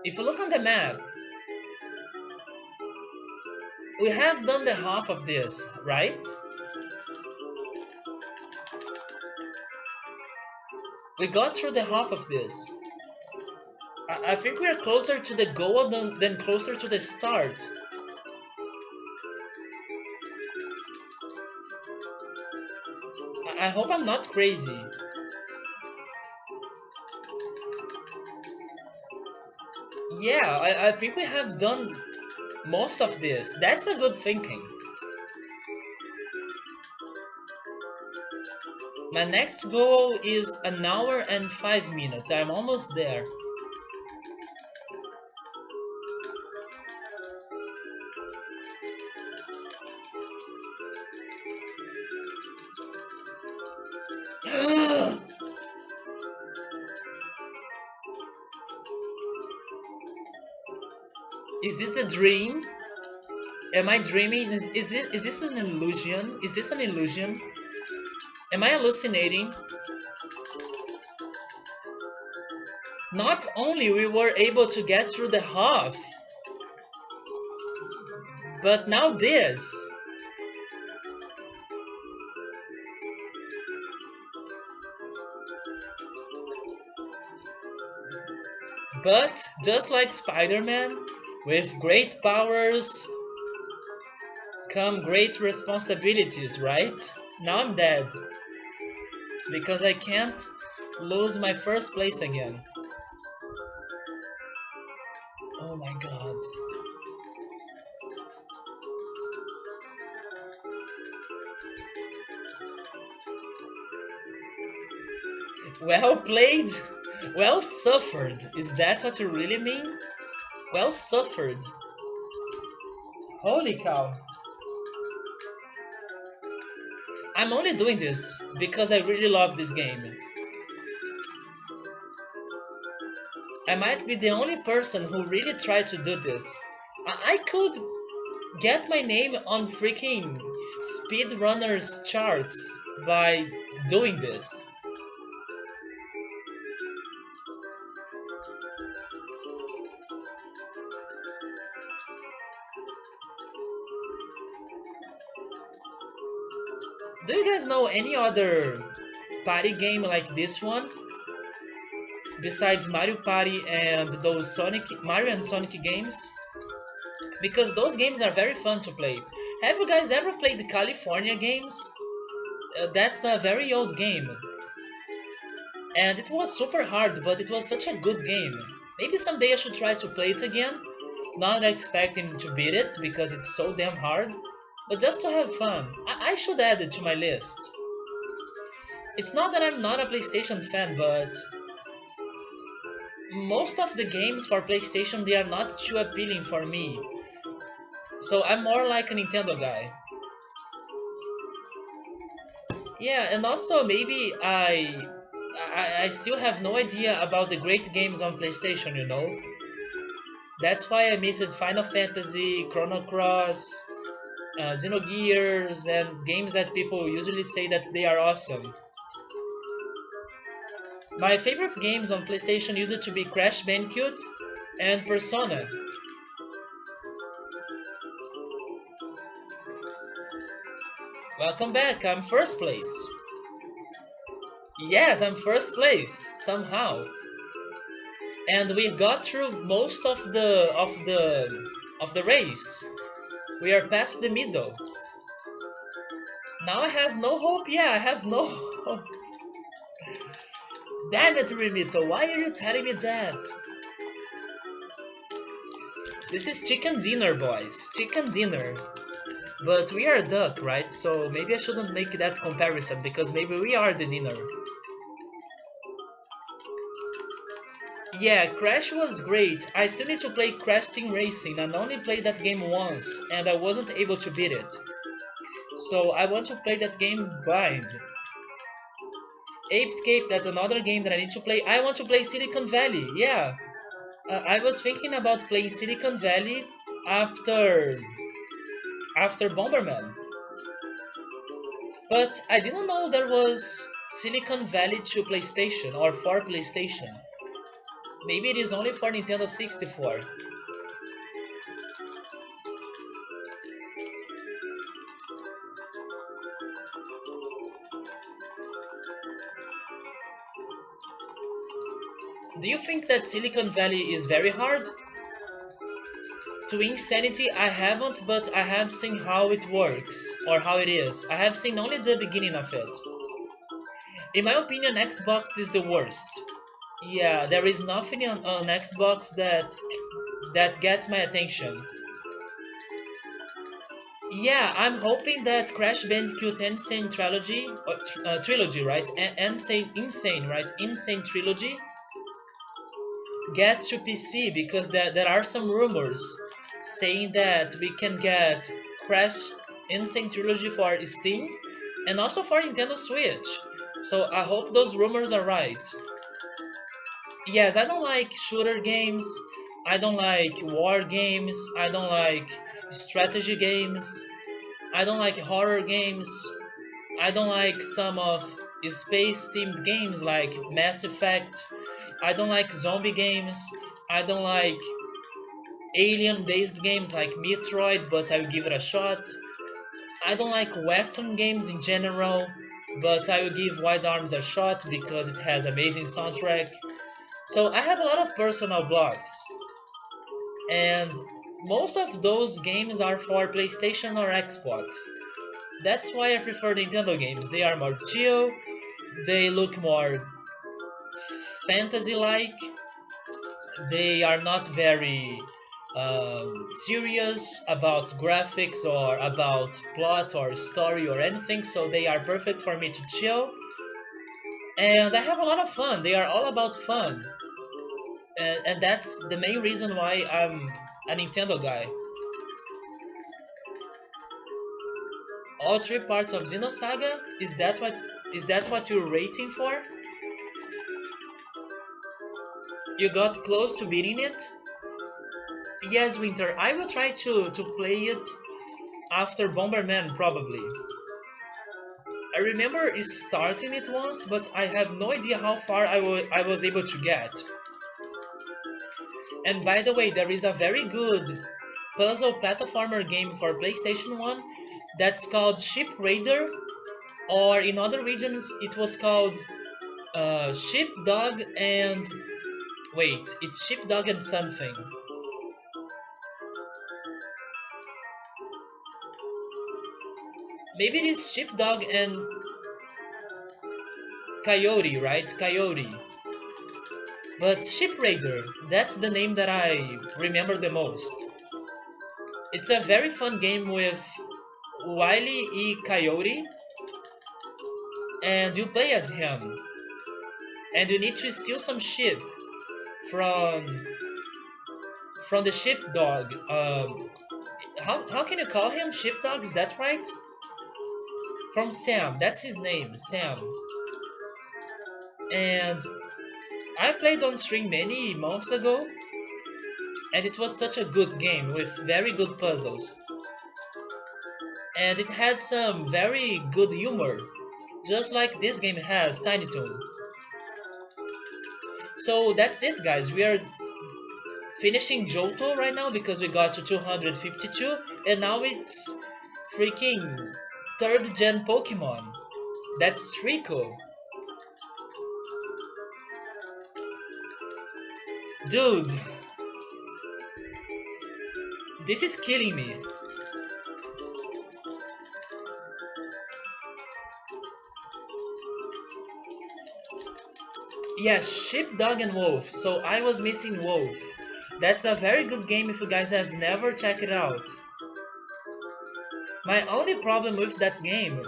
Speaker 1: If you look on the map, we have done the half of this, right? We got through the half of this. I think we are closer to the goal than closer to the start. I hope I'm not crazy. Yeah, I think we have done most of this. That's a good thinking. My next goal is an hour and 5 minutes. I'm almost there. Is this the dream? Am I dreaming? Is this an illusion? Is this an illusion? Am I hallucinating? Not only we were able to get through the half, but now this. But just like Spider-Man, with great powers come great responsibilities, right? Now I'm dead. Because I can't lose my first place again. Oh my god. Well played, well suffered. Is that what you really mean? Well suffered. Holy cow. I'm only doing this because I really love this game. I might be the only person who really tried to do this. I could get my name on freaking speedrunners charts by doing this. Do you guys know any other party game like this one? Besides Mario Party and those Mario and Sonic games? Because those games are very fun to play. Have you guys ever played the California games? That's a very old game. And it was super hard, but it was such a good game. Maybe someday I should try to play it again. Not expecting to beat it, because it's so damn hard. But just to have fun. I should add it to my list. It's not that I'm not a PlayStation fan, but most of the games for PlayStation, they are not too appealing for me. So I'm more like a Nintendo guy. Yeah, and also maybe I still have no idea about the great games on PlayStation, you know? That's why I missed Final Fantasy, Chrono Cross, Xenogears, and games that people usually say that they are awesome. My favorite games on PlayStation used to be Crash Bandicoot and Persona. Welcome back, I'm first place. Yes, I'm first place, somehow. And we got through most of the race. We are past the middle. Now I have no hope. Yeah, I have no hope. Damn it, Remito, why are you telling me that? This is chicken dinner, boys. Chicken dinner. But we are a duck, right? So maybe I shouldn't make that comparison, because maybe we are the dinner. Yeah, Crash was great. I still need to play Crash Team Racing. I only played that game once, and I wasn't able to beat it. So I want to play that game blind. Apescape, that's another game that I need to play. I want to play Silicon Valley, yeah. I was thinking about playing Silicon Valley after Bomberman. But I didn't know there was Silicon Valley to PlayStation or for PlayStation. Maybe it is only for Nintendo 64. Do you think that Silicon Valley is very hard? To Insanity I haven't, but I have seen how it works, or how it is. I have seen only the beginning of it. In my opinion, Xbox is the worst. Yeah, there is nothing on Xbox that gets my attention. Yeah, I'm hoping that Crash Bandicoot Insane Trilogy, or trilogy, right? Insane, right? Insane Trilogy gets to PC because there are some rumors saying that we can get Crash Insane Trilogy for Steam and also for Nintendo Switch. So I hope those rumors are right. Yes, I don't like shooter games. I don't like war games. I don't like strategy games. I don't like horror games. I don't like some of space themed games like Mass Effect. I don't like zombie games. I don't like alien based games like Metroid, but I will give it a shot. I don't like Western games in general, but I will give Wild Arms a shot because it has amazing soundtrack. So I have a lot of personal blogs, and most of those games are for PlayStation or Xbox. That's why I prefer Nintendo games. They are more chill, they look more fantasy-like, they are not very serious about graphics or about plot or story or anything, so they are perfect for me to chill. And I have a lot of fun. They are all about fun. And that's the main reason why I'm a Nintendo guy. All three parts of Xenosaga? Is that what you're rating for? You got close to beating it? Yes, Winter. I will try to play it after Bomberman probably. I remember starting it once, but I have no idea how far I was able to get. And by the way, there is a very good puzzle platformer game for PlayStation 1 that's called Ship Raider, or in other regions it was called Ship Dog and... Wait, it's Ship Dog and something. Maybe it is Ship Dog and Coyote, right? Coyote. But Ship Raider, that's the name that I remember the most. It's a very fun game with Wile E. Coyote, and you play as him. And you need to steal some ship from the ship dog. How can you call him ship dog? Is that right? From Sam. That's his name, Sam. And I played on stream many months ago, and it was such a good game with very good puzzles. And it had some very good humor, just like this game has, Tiny Toon. So that's it, guys. We are finishing Johto right now because we got to 252, and now it's freaking 3rd gen Pokemon. That's Rico. Dude, this is killing me. Yes, Sheep, Dog and Wolf. So I was missing Wolf. That's a very good game if you guys have never checked it out. My only problem with that game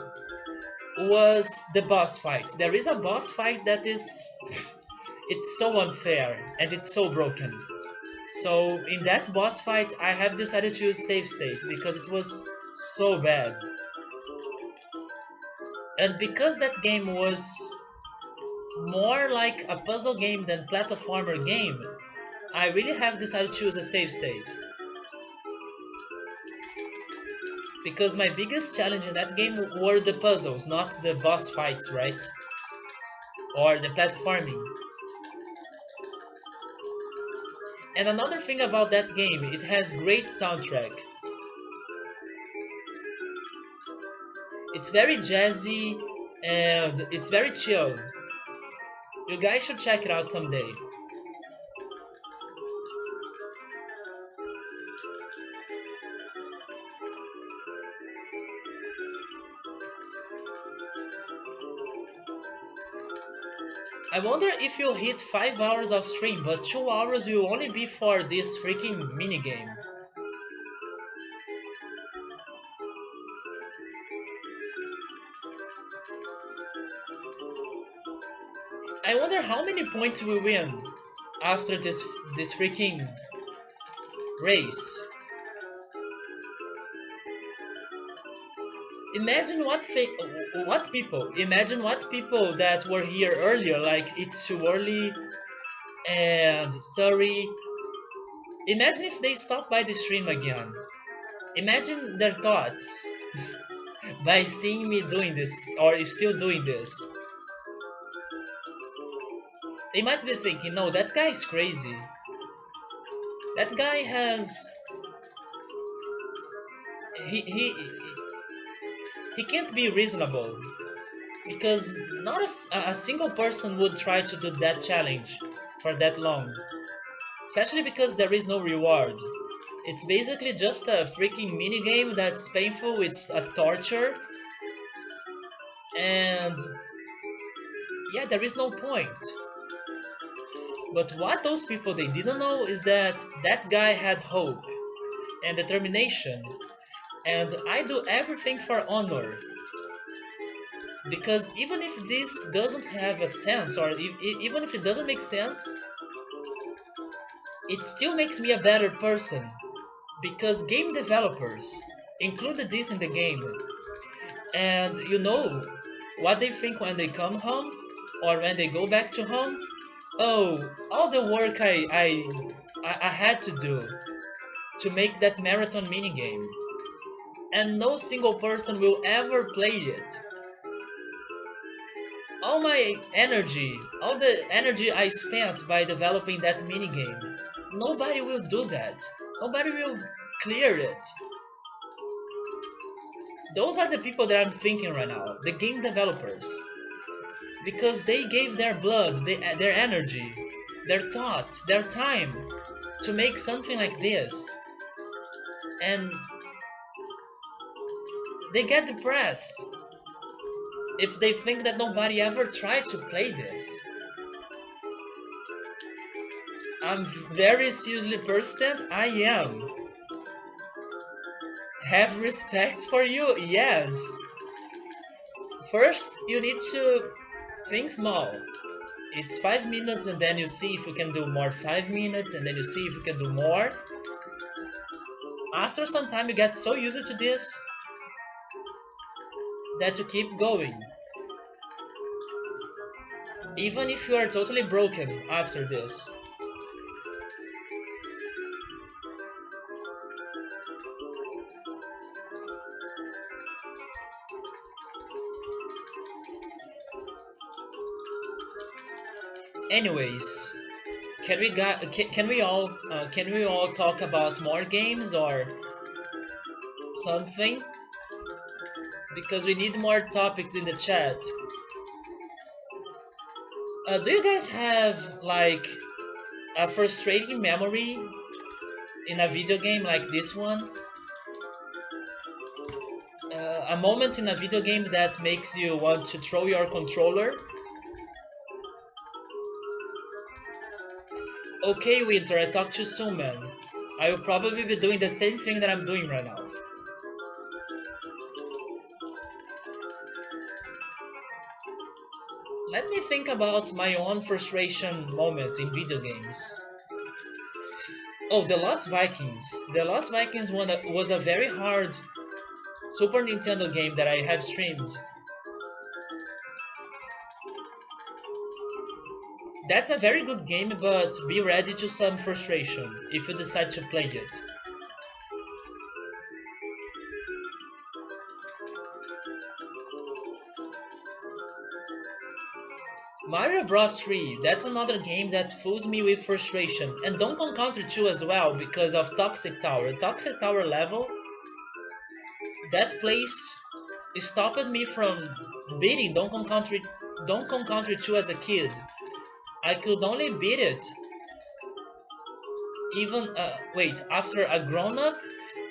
Speaker 1: was the boss fight. There is a boss fight that is... it's so unfair and it's so broken. So in that boss fight I have decided to use save state because it was so bad. And because that game was more like a puzzle game than platformer game, I really have decided to use a save state. Because my biggest challenge in that game were the puzzles, not the boss fights, right? Or the platforming. And another thing about that game, it has great soundtrack. It's very jazzy and it's very chill. You guys should check it out someday. I wonder if you'll hit 5 hours of stream, but 2 hours will only be for this freaking minigame. I wonder how many points we win after this freaking race. Imagine imagine what people that were here earlier, like It's Too Early and Surrey. Imagine if they stopped by the stream again. Imagine their thoughts by seeing me doing this or still doing this. They might be thinking, no, that guy is crazy. That guy has he he can't be reasonable because not a single person would try to do that challenge for that long, especially because there is no reward. It's basically just a freaking mini game that's painful. It's a torture, and yeah, there is no point. But what those people they didn't know is that that guy had hope and determination, and I do everything for honor. Because even if this doesn't have a sense, or even if it doesn't make sense, it still makes me a better person. Because game developers included this in the game, and you know what they think when they come home or when they go back to home. Oh, all the work I had to do to make that marathon minigame, and no single person will ever play it. All my energy, all the energy I spent by developing that minigame, nobody will do that. Nobody will clear it. Those are the people that I'm thinking right now, the game developers. Because they gave their blood, their energy, their thought, their time to make something like this. And they get depressed if they think that nobody ever tried to play this. I'm very seriously persistent. I am. Have respect for you? Yes. First, you need to think small. It's 5 minutes and then you see if you can do more 5 minutes and then you see if you can do more. After some time you get so used to this that you keep going. Even if you are totally broken after this. Anyways, can we all talk about more games or something? Because we need more topics in the chat. Do you guys have like a frustrating memory in a video game like this one? A moment in a video game that makes you want to throw your controller? Okay, Winter, I talk to you soon, man. I will probably be doing the same thing that I'm doing right now. Let me think about my own frustration moments in video games. Oh, The Lost Vikings. The Lost Vikings one was a very hard Super Nintendo game that I have streamed. That's a very good game, but be ready to some frustration if you decide to play it. Mario Bros 3, that's another game that fills me with frustration, and Donkey Kong Country 2 as well because of Toxic Tower. Toxic Tower level, that place stopped me from beating Donkey Kong Country 2 as a kid. I could only beat it even after a grown up,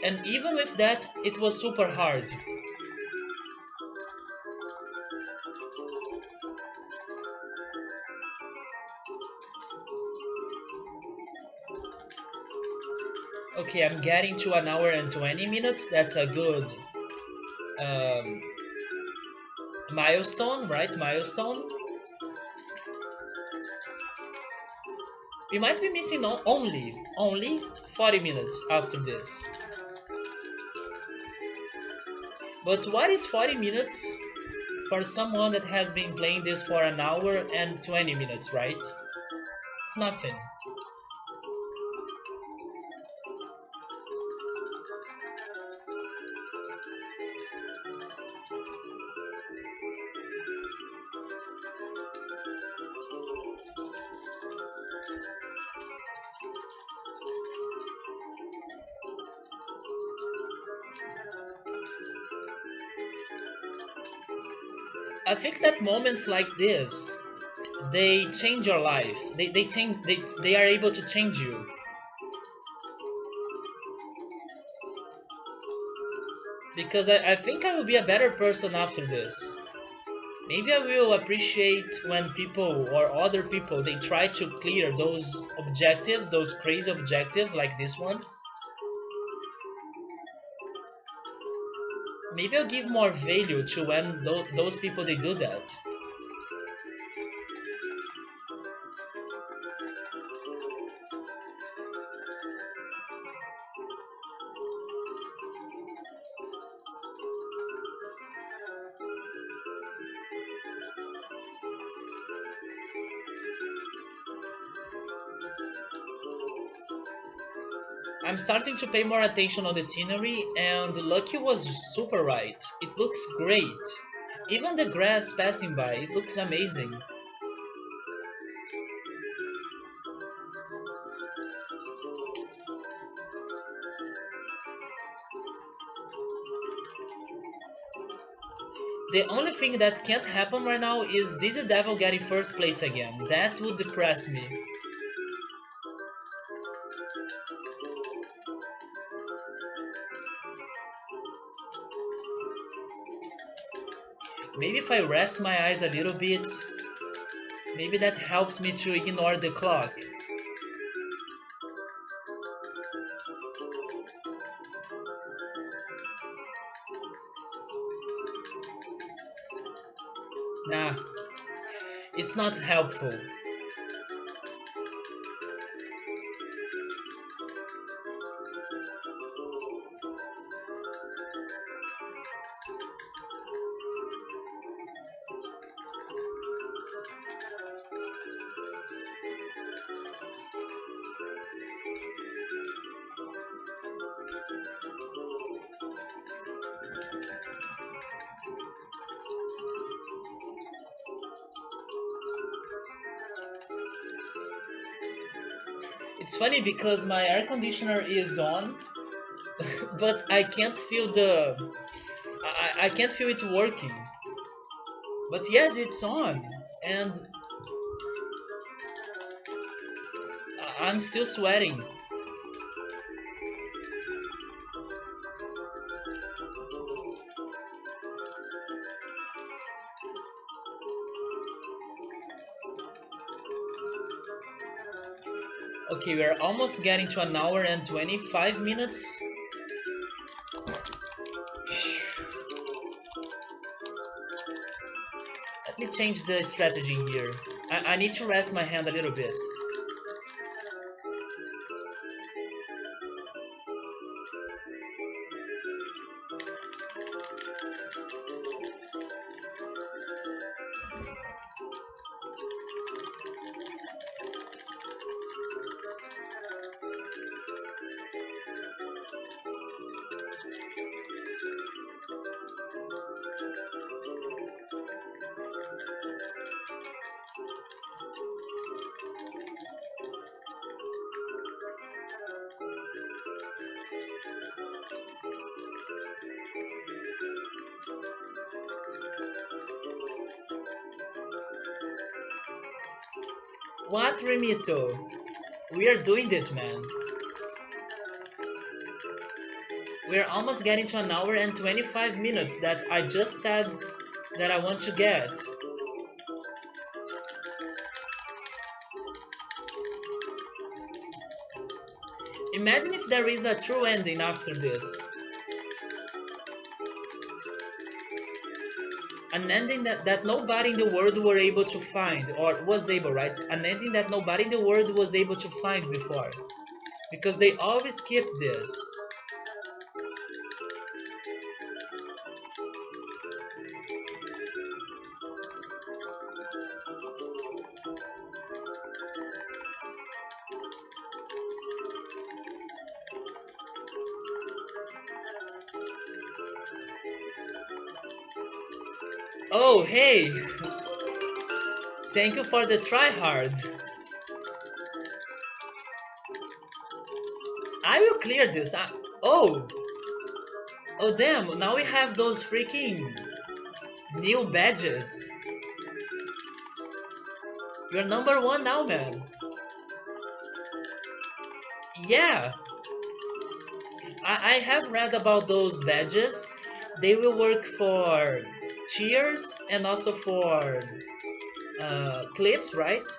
Speaker 1: and even with that it was super hard. Okay, I'm getting to 1 hour and 20 minutes. That's a good milestone, right? Milestone. We might be missing only 40 minutes after this. But what is 40 minutes for someone that has been playing this for an hour and 20 minutes, right? It's nothing. I think that moments like this, they change your life. They are able to change you. Because I think I will be a better person after this. Maybe I will appreciate when people or other people they try to clear those objectives, those crazy objectives like this one. Maybe I'll give more value to when those people they do that. I'm starting to pay more attention on the scenery, and Lucky was super right. It looks great. Even the grass passing by, it looks amazing. The only thing that can't happen right now is Dizzy Devil getting first place again. That would depress me. Maybe if I rest my eyes a little bit, maybe that helps me to ignore the clock. Nah, it's not helpful. It's funny because my air conditioner is on, but I can't feel I can't feel it working. But yes, it's on, and I'm still sweating. Okay, we're almost getting to an hour and 25 minutes. Let me change the strategy here. I need to rest my hand a little bit. What, Remito? We are doing this, man. We're almost getting to an hour and 25 minutes that I just said that I want to get. Imagine if there is a true ending after this. An ending that nobody in the world were able to find, or was able, right? An ending that nobody in the world was able to find before. Because they always keep this. Oh, hey! Thank you for the try hard. I will clear this. Oh! Oh damn, now we have those freaking new badges. You're number one now, man. Yeah, I have read about those badges. They will work for cheers and also for clips, right?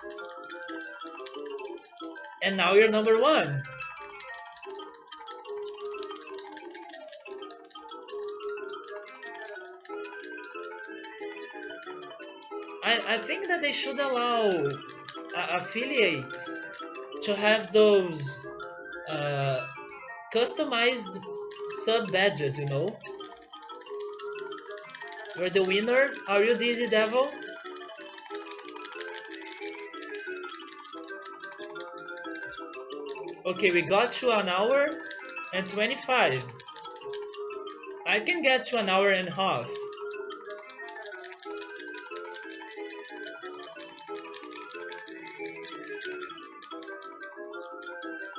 Speaker 1: And now you're number one. I think that they should allow affiliates to have those uh, customized sub badges, you know? You're the winner. Are you Dizzy Devil? Okay, we got to an hour and 25. I can get to an hour and a half.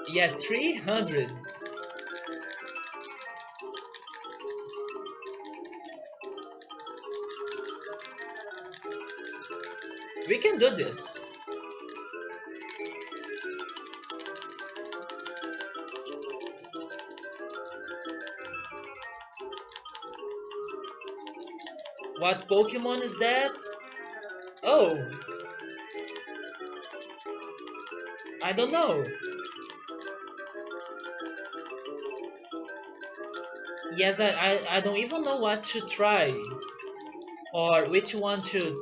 Speaker 1: Yeah, 300. We can do this. What Pokemon is that? Oh, I don't know. Yes, I don't even know what to try or which one to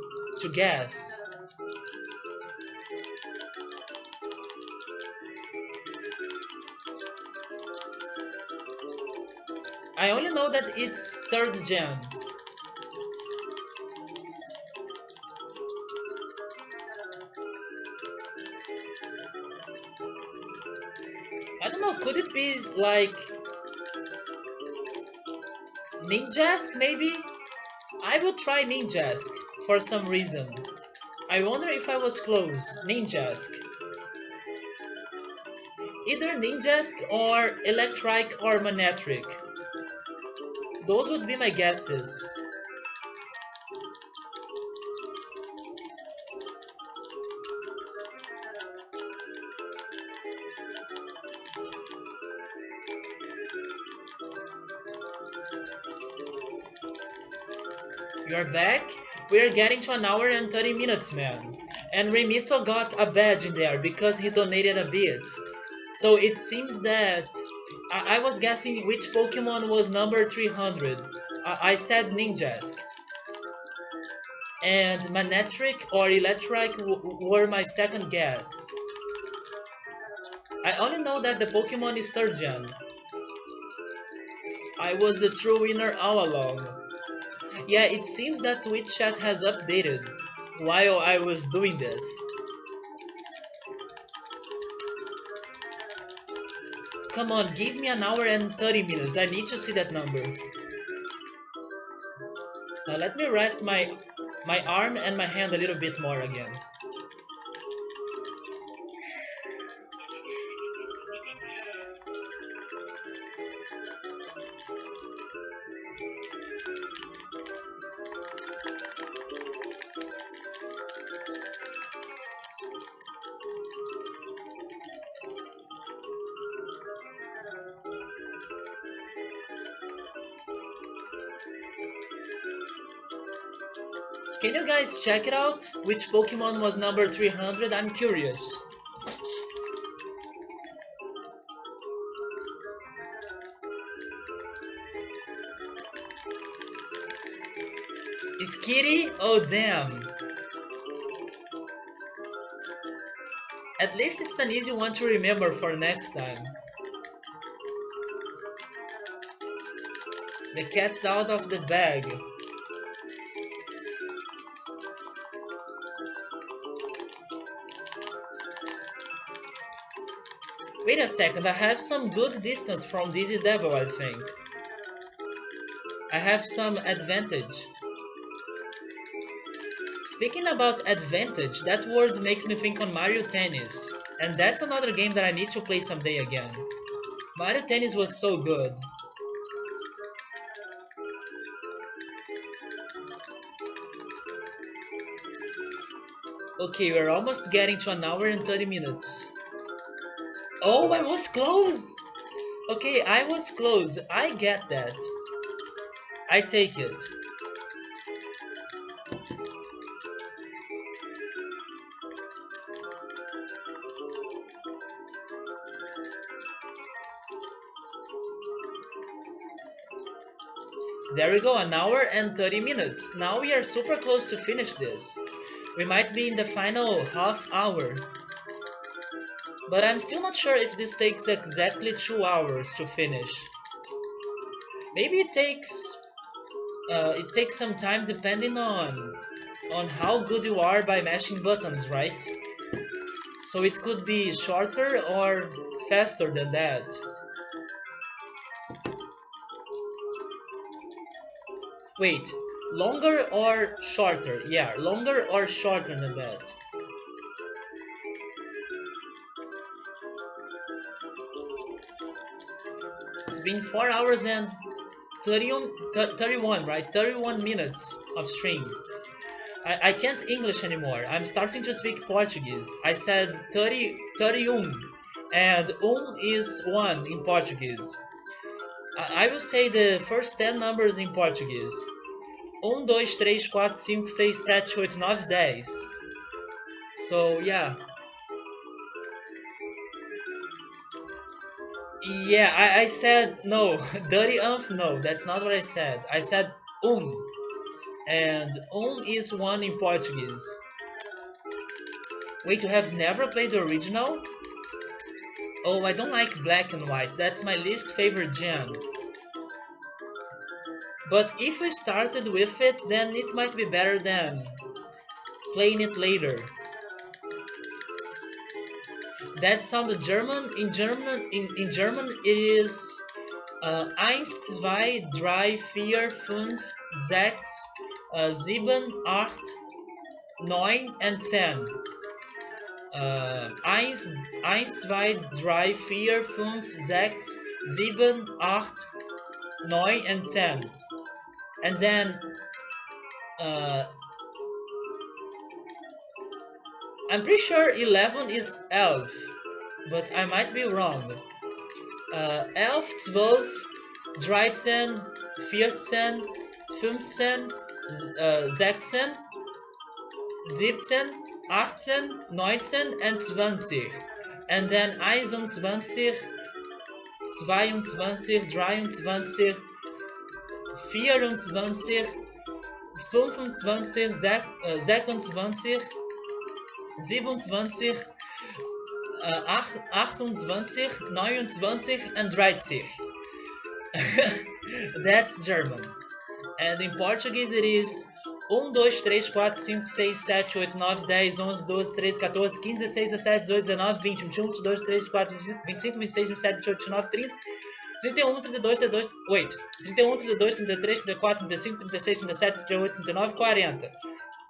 Speaker 1: guess. I only know that it's third gen. I don't know, could it be like Ninjask maybe? I will try Ninjask for some reason. I wonder if I was close. Ninjask. Either Ninjask or Electric or Manectric. Those would be my guesses. You're back? We're getting to an hour and 30 minutes, man. And Remito got a badge in there because he donated a bit. So it seems that I was guessing which Pokemon was number 300. I said Ninjask. And Manectric or Electric were my second guess. I only know that the Pokemon is third gen. I was the true winner all along. Yeah, it seems that Twitch chat has updated while I was doing this. Come on, give me an hour and 30 minutes. I need to see that number. Let me rest my arm and my hand a little bit more again. Can you guys check it out? Which Pokemon was number 300? I'm curious. Kitty? Oh damn. At least it's an easy one to remember for next time. The cat's out of the bag. Wait a second, I have some good distance from Dizzy Devil, I think. I have some advantage. Speaking about advantage, that word makes me think on Mario Tennis. And that's another game that I need to play someday again. Mario Tennis was so good. Okay, we're almost getting to an hour and 30 minutes. Oh, I was close! Okay, I was close. I get that. I take it. There we go, an hour and 30 minutes. Now we are super close to finish this. We might be in the final half hour. But I'm still not sure if this takes exactly 2 hours to finish. Maybe it takes some time depending on how good you are by mashing buttons, right? So it could be shorter or faster than that. Wait, longer or shorter? Yeah, longer or shorter than that. It's been 4 hours and 31, right? 31 minutes of stream. I can't English anymore. I'm starting to speak Portuguese. I said 31, and is 1 in Portuguese. I will say the first 10 numbers in Portuguese. 1, 2, 3, 4, 5, 6, 7, 8, 9, 10. So, yeah. Yeah, I said no. Dirty no, that's not what I said. I said and is 1 in Portuguese. Wait, you have never played the original? Oh, I don't like black and white. That's my least favorite gem. But if we started with it, then it might be better than playing it later. That sounded German. In German, it is 1, 2, 3, 4, 5, 6, 7, 8, 9 and 10. 1, 2, 3, 4, 5, 6, 7, 8, 9 and 10. And then I'm pretty sure 11 is elf, but I might be wrong. Elf, 12, 13, 14, 15, 16, 17, 18, 19 and 20. And then 21, 22, 23, 24, 25, 26, 27, 28, 29 and 30. That's German. And in Portuguese it is 1, 2, 3, 4, 5, 6, 7, 8, 9, 10, 11, 12, 13, 14, 15, 16, 17, 18, 19, 20, 21, 22, 23, 24, 25, 26, 27, 28, 29, 30, 31, 32, 32, wait, 31, 32, 33, 34, 35, 36, 37, 38, 39, 40,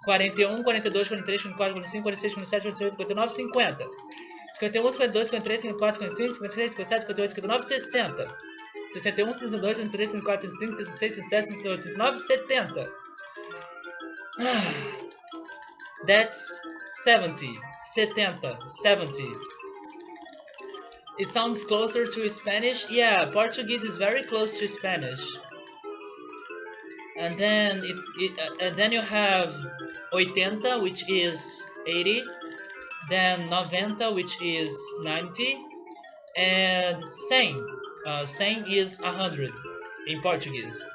Speaker 1: 41, 42, 43, 44, 45, 46, 47, 48, 49, 50, 51, 52, 53, 54, 55, 56, 57, 58, 59, 60, 61, 62, 63, 64, 65, 66, 67, 68, 69, 70. That's 70, 70. It sounds closer to Spanish. Yeah, Portuguese is very close to Spanish. And then then you have 80, which is 80. Then 90, which is 90. And 100. 100 is 100 in Portuguese.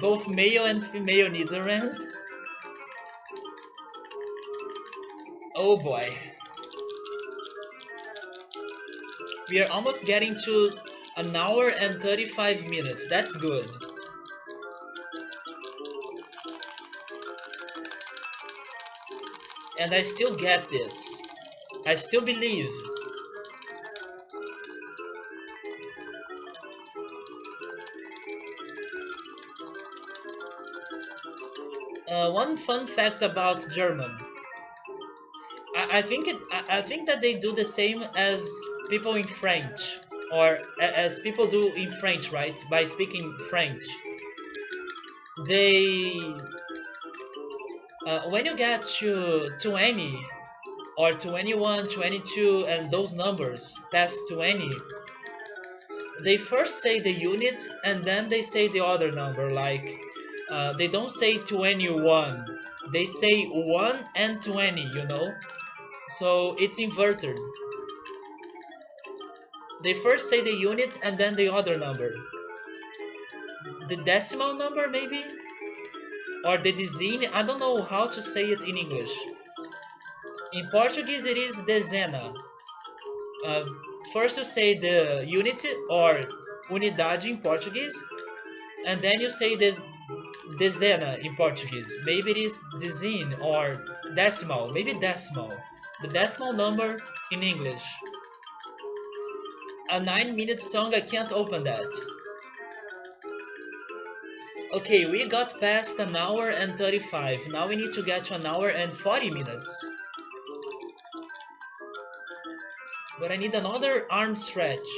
Speaker 1: Both male and female Nidorans. Oh boy. We are almost getting to an hour and 35 minutes. That's good. And I still get this. I still believe. One fun fact about German. I think that they do the same as people in French, or as people do in French, right? By speaking French, they when you get to 20 or 21, 22, and those numbers past 20, they first say the unit and then they say the other number. Like they don't say 21, they say 1 and 20, you know? So it's inverted. They first say the unit and then the other number. The decimal number, maybe? Or the dizine? I don't know how to say it in English. In Portuguese, it is dezena. Uh, First you say the unit or unidade in Portuguese, and then you say the dezena in Portuguese. Maybe it is dizine or decimal. Maybe decimal. The decimal number in English. A 9-minute song, I can't open that. Okay, we got past an hour and 35. Now we need to get to an hour and 40 minutes. But I need another arm stretch.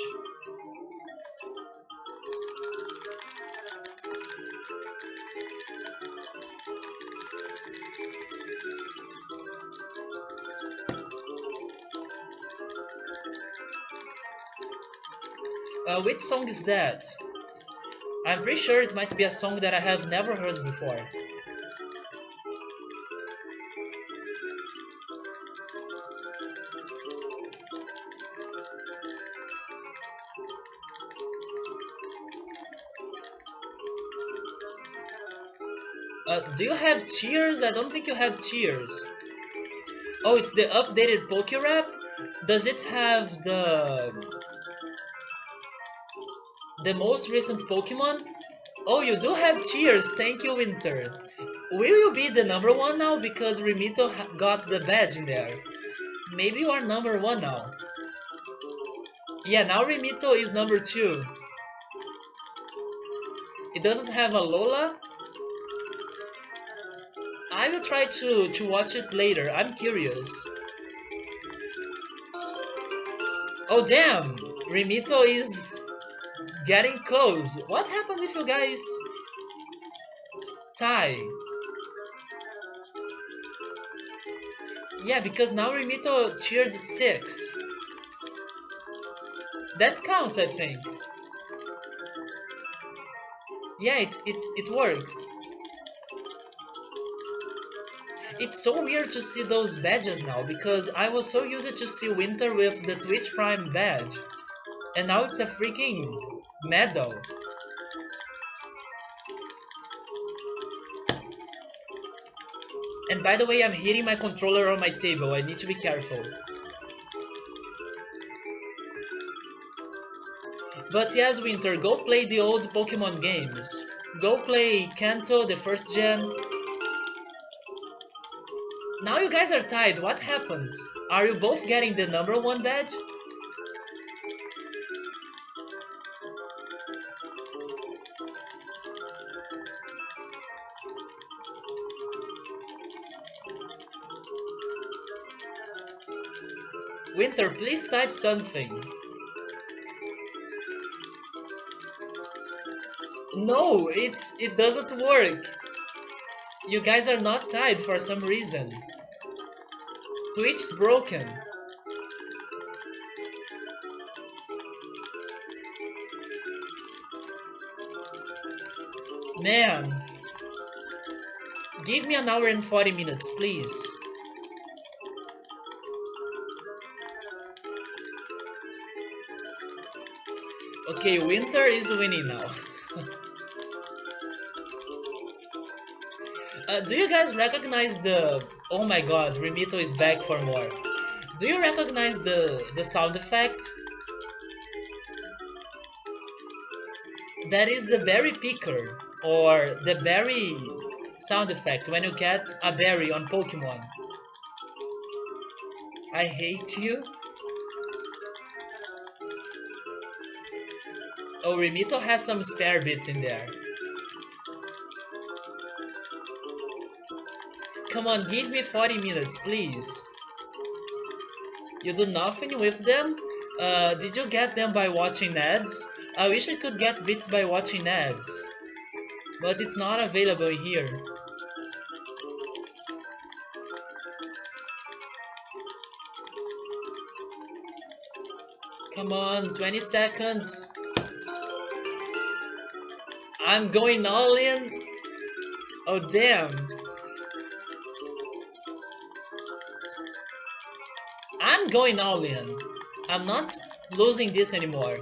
Speaker 1: Which song is that? I'm pretty sure it might be a song that I have never heard before. Do you have cheers? I don't think you have cheers. Oh, it's the updated Pokérap? Does it have the most recent Pokemon? Oh, you do have cheers. Thank you, Winter. Will you be the number one now? Because Remito got the badge in there. Maybe you are number one now. Yeah, now Remito is number 2. It doesn't have a Lola? I will try to watch it later. I'm curious. Oh damn! Remito is getting close. What happens if you guys tie? Yeah, because now Remito cheered 6. That counts, I think. Yeah, it works. It's so weird to see those badges now, because I was so used to see Winter with the Twitch Prime badge. And now it's a freaking medal. And by the way, I'm hitting my controller on my table. I need to be careful. But yes, Winter, go play the old Pokemon games. Go play Kanto, the first gen. Now you guys are tied. What happens? Are you both getting the number 1 badge? Winter, please type something. No, it doesn't work. You guys are not tied for some reason. Twitch's broken. Man. Give me an hour and 40 minutes, please. Okay, Winter is winning now. Do you guys recognize the... Oh my god, Remito is back for more. Do you recognize the sound effect? That is the berry picker, or the berry sound effect when you get a berry on Pokemon. I hate you. Oh, Remito has some spare bits in there. Come on, give me 40 minutes, please. You do nothing with them? Did you get them by watching ads? I wish I could get bits by watching ads, but it's not available here. Come on, 20 seconds. I'm going all in. Oh damn. I'm going all in. I'm not losing this anymore.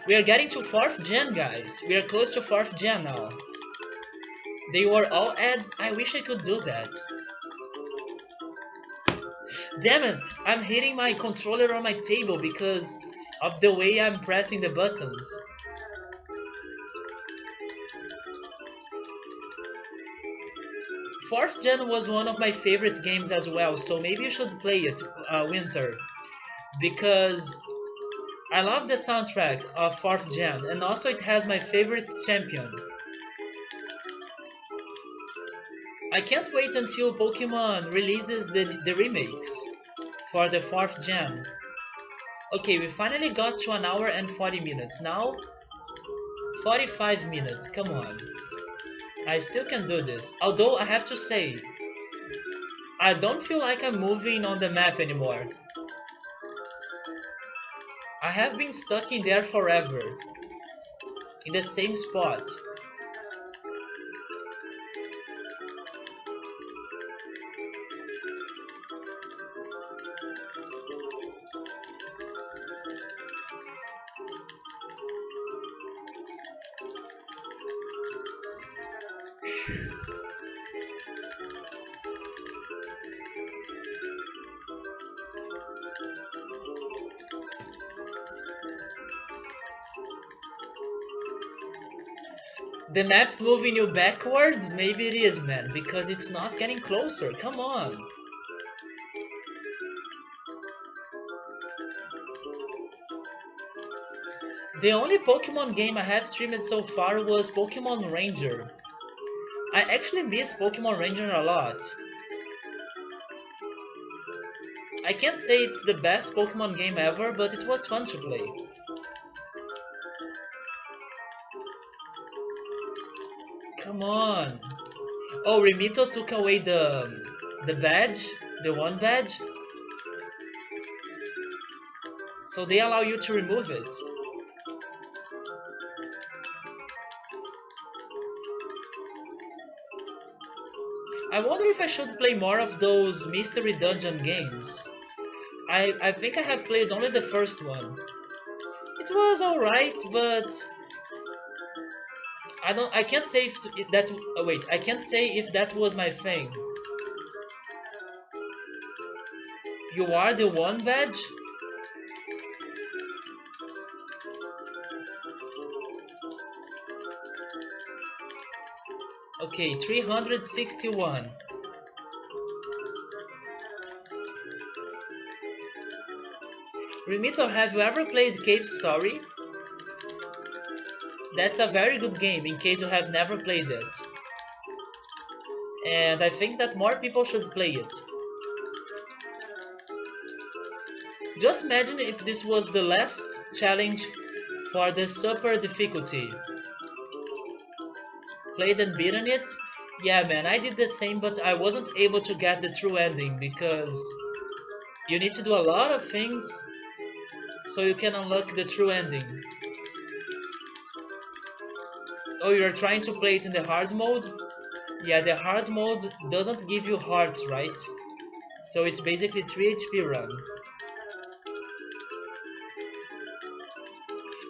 Speaker 1: We are getting to 4th gen, guys. We are close to 4th gen now. They were all ads. I wish I could do that. Damn it! I'm hitting my controller on my table because of the way I'm pressing the buttons. Fourth Gen was one of my favorite games as well, so maybe you should play it, Winter, because I love the soundtrack of 4th Gen, and also it has my favorite champion. I can't wait until Pokemon releases the remakes for the 4th Gen. Okay, we finally got to 1 hour and 40 minutes. Now, 45 minutes, come on. I still can do this, although I have to say, I don't feel like I'm moving on the map anymore. I have been stuck in there forever, in the same spot. The map's moving you backwards? Maybe it is, man, because it's not getting closer. Come on. The only Pokemon game I have streamed so far was Pokemon Ranger. I actually miss Pokemon Ranger a lot. I can't say it's the best Pokemon game ever, but it was fun to play. Come on. Oh, Remito took away the badge, the one badge. So they allow you to remove it. I wonder if I should play more of those mystery dungeon games. I think I have played only the first one. It was alright, but I can't say if that wait, I can't say if that was my thing. You are the one badge? Okay, 361. Remito, have you ever played Cave Story? That's a very good game in case you have never played it. And I think that more people should play it. Just imagine if this was the last challenge for the super difficulty. Played and beaten it? Yeah man, I did the same, but I wasn't able to get the true ending because you need to do a lot of things so you can unlock the true ending. Oh, you're trying to play it in the hard mode? Yeah, the hard mode doesn't give you hearts, right? So it's basically 3 HP run.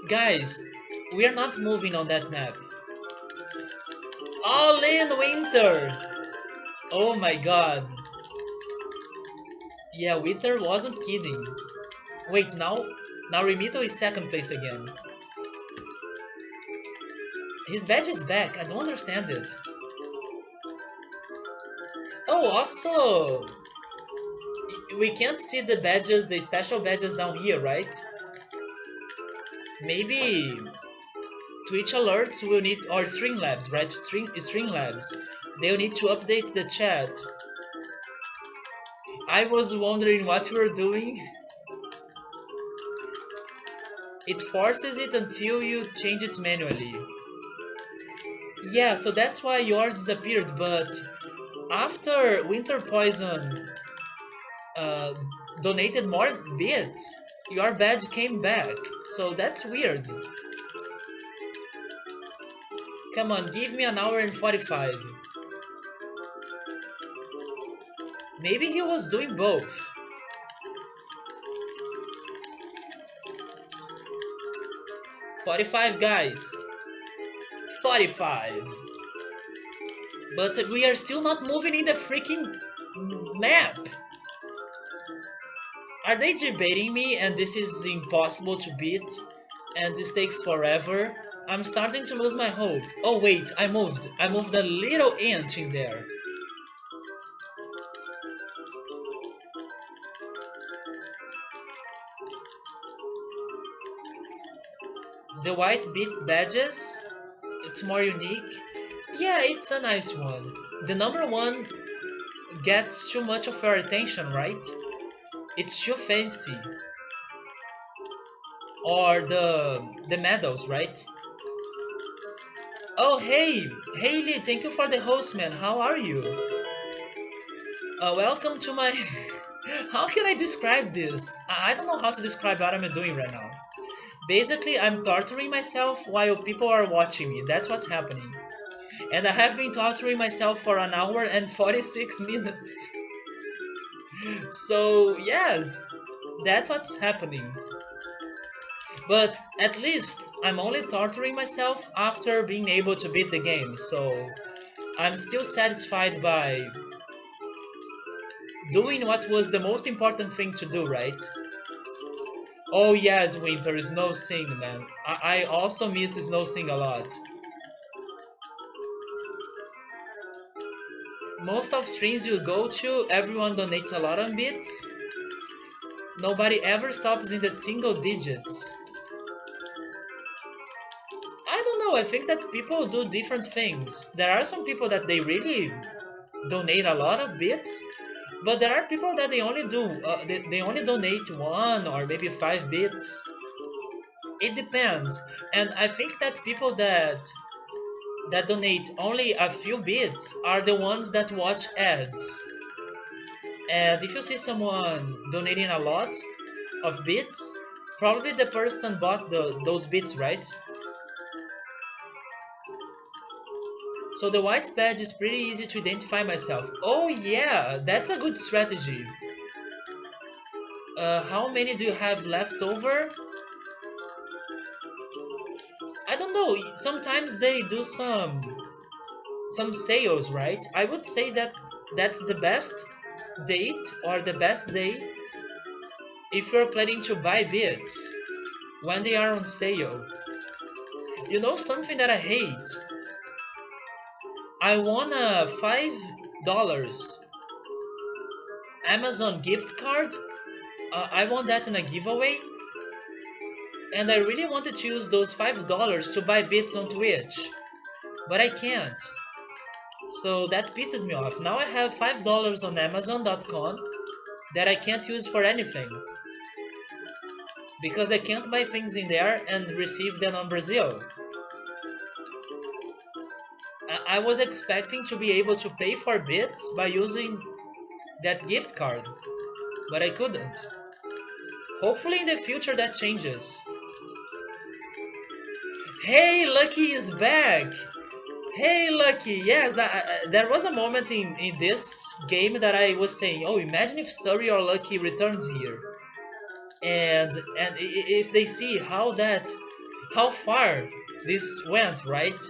Speaker 1: Guys, we are not moving on that map. All in Winter! Oh my god. Yeah, Winter wasn't kidding. Wait, now Remito is second place again. His badge is back, I don't understand it. Oh, also, we can't see the badges, the special badges down here, right? Maybe Twitch alerts will need, or Streamlabs, right? Streamlabs. They'll need to update the chat. I was wondering what you were doing. It forces it until you change it manually. Yeah, so that's why yours disappeared, but after Winter Poison uh, donated more bits, your badge came back. So that's weird. Come on, give me an hour and 45. Maybe he was doing both. "45 guys. 45. But we are still not moving in the freaking map. Are they debating me and this is impossible to beat? And this takes forever? I'm starting to lose my hope. Oh wait, I moved. I moved a little inch in there. The white bit badges, it's more unique. Yeah, it's a nice one. The number one gets too much of your attention, right? It's too fancy. Or the medals, right? Oh hey, Haley, thank you for the host, man. How are you? Welcome to my... How can I describe this? I don't know how to describe what I'm doing right now. Basically, I'm torturing myself while people are watching me. That's what's happening. And I have been torturing myself for an hour and 46 minutes. So, yes, that's what's happening. But at least I'm only torturing myself after being able to beat the game. So, I'm still satisfied by doing what was the most important thing to do, right? Oh yes, Winter, Snow Sing, man. I also miss Snow Sing a lot. Most of streams you go to, everyone donates a lot on bits. Nobody ever stops in the single digits. I don't know, I think that people do different things. There are some people that they really donate a lot of bits, but there are people that they only do they only donate 1 or maybe 5 bits. It depends, and I think that people that donate only a few bits are the ones that watch ads. And if you see someone donating a lot of bits, probably the person bought those bits, right? So the white badge is pretty easy to identify myself. Oh yeah, that's a good strategy. How many do you have left over? I don't know, sometimes they do some sales, right? I would say that that's the best date or the best day if you're planning to buy bits when they are on sale. You know something that I hate? I won a $5 Amazon gift card. I won that in a giveaway, and I really wanted to use those $5 to buy bits on Twitch, but I can't. So that pissed me off. Now I have $5 on Amazon.com that I can't use for anything, because I can't buy things in there and receive them on Brazil. I was expecting to be able to pay for bits by using that gift card, but I couldn't. Hopefully in the future that changes. Hey, Lucky is back! Hey, Lucky! Yes, there was a moment in this game that I was saying, oh, imagine if Surrey or Lucky returns here. And if they see how far this went, right?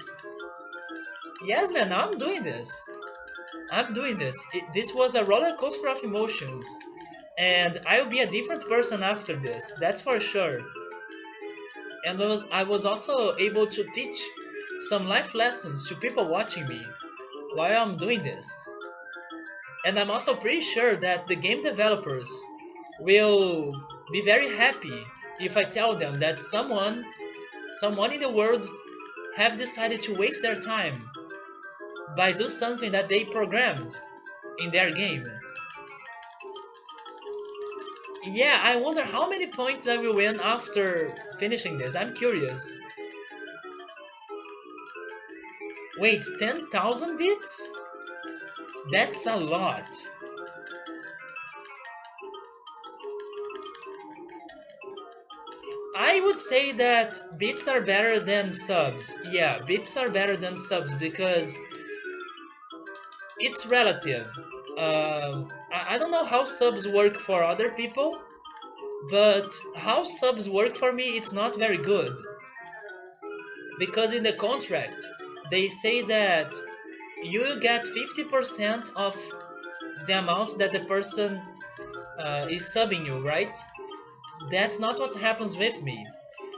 Speaker 1: Yes, man, I'm doing this. I'm doing this. This was a roller coaster of emotions, and I'll be a different person after this. That's for sure. And I was also able to teach some life lessons to people watching me while I'm doing this. And I'm also pretty sure that the game developers will be very happy if I tell them that someone in the world have decided to waste their time by do something that they programmed in their game. Yeah, I wonder how many points I will win after finishing this. I'm curious. Wait, 10,000 bits? That's a lot. I would say that bits are better than subs. Yeah, bits are better than subs because it's relative. I don't know how subs work for other people, but how subs work for me, it's not very good. Because in the contract, they say that you will get 50% of the amount that the person is subbing you, right? That's not what happens with me.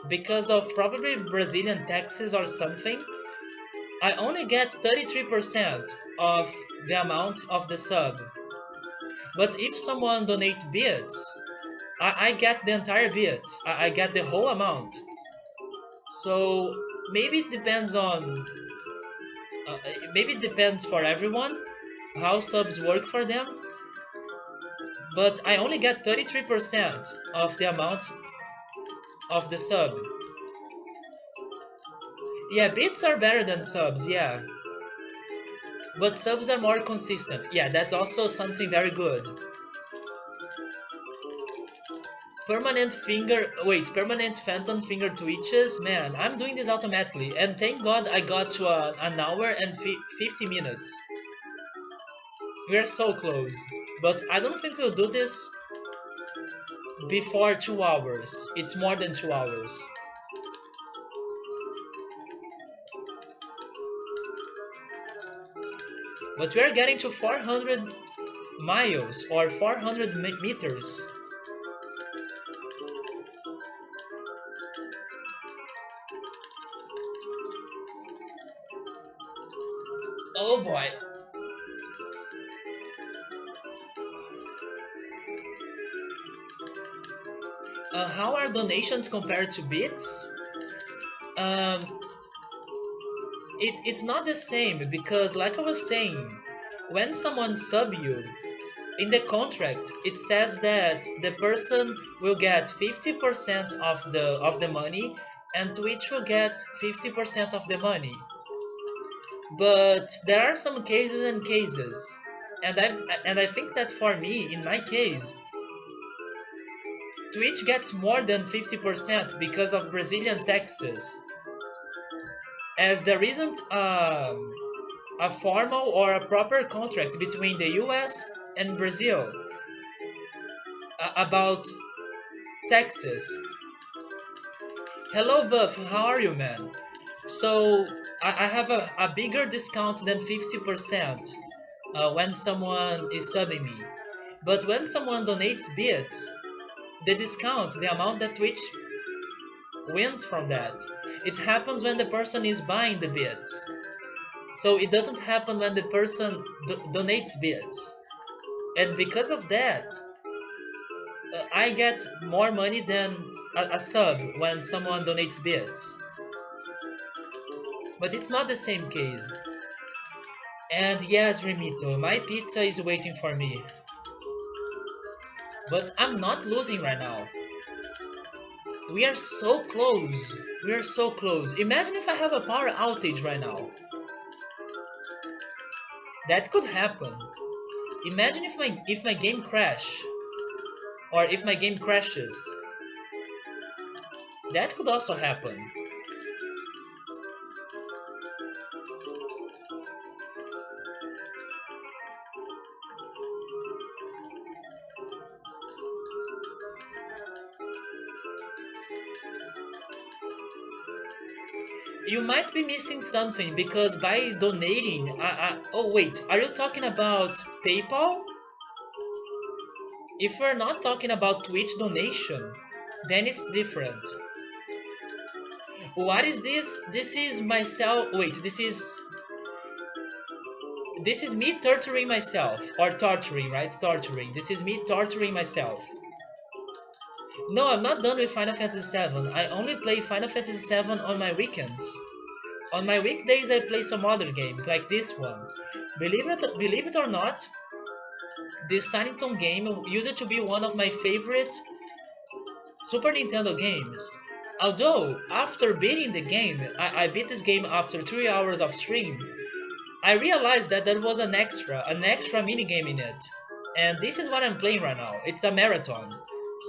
Speaker 1: Because of probably Brazilian taxes or something, I only get 33% of the amount of the sub. But if someone donate bits, I get the entire bits. I get the whole amount. So maybe it depends on uh, maybe it depends for everyone how subs work for them. But I only get 33% of the amount of the sub. Yeah, bits are better than subs, yeah. But subs are more consistent. Yeah, that's also something very good. Permanent phantom finger twitches? Man, I'm doing this automatically. And thank God I got to an hour and 50 minutes. We are so close. But I don't think we'll do this before 2 hours. It's more than 2 hours. But we are getting to 400 miles or 400 meters. Oh boy. How are donations compared to bits? Um, it's not the same because, like I was saying, when someone sub you, in the contract it says that the person will get 50% of the money and Twitch will get 50% of the money. But there are some cases and cases, and I think that for me, in my case, Twitch gets more than 50% because of Brazilian taxes, as there isn't a formal or a proper contract between the US and Brazil about taxes. Hello, Buff. How are you, man? So I have a bigger discount than 50% when someone is subbing me. But when someone donates bits, the discount, the amount that Twitch wins from that, it happens when the person is buying the bits. So it doesn't happen when the person donates bits. And because of that, I get more money than a sub when someone donates bits. But it's not the same case. And yes, Remito, my pizza is waiting for me. But I'm not losing right now. We are so close. We are so close. Imagine if I have a power outage right now. That could happen. Imagine if my game crash or if my game crashes. That could also happen. You might be missing something because by donating, oh wait, are you talking about PayPal? If we're not talking about Twitch donation, then it's different. What is this? This is myself. Wait, this is me torturing myself, or torturing, right? Torturing. This is me torturing myself. No, I'm not done with Final Fantasy VII. I only play Final Fantasy VII on my weekends. On my weekdays, I play some other games, like this one. Believe it or not, this Tiny Toon game used to be one of my favorite Super Nintendo games. Although, after beating the game, I beat this game after 3 hours of stream, I realized that there was an extra minigame in it. And this is what I'm playing right now. It's a marathon.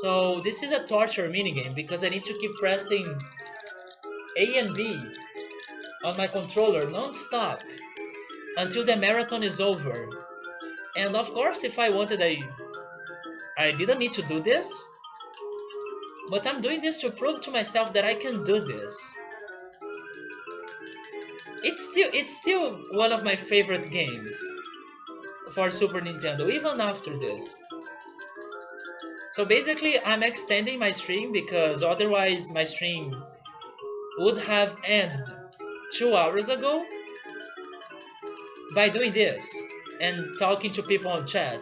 Speaker 1: So this is a torture minigame because I need to keep pressing A and B on my controller non-stop until the marathon is over. And of course, if I wanted, I didn't need to do this. But I'm doing this to prove to myself that I can do this. It's still one of my favorite games for Super Nintendo, even after this. So basically, I'm extending my stream because otherwise my stream would have ended 2 hours ago by doing this and talking to people on chat.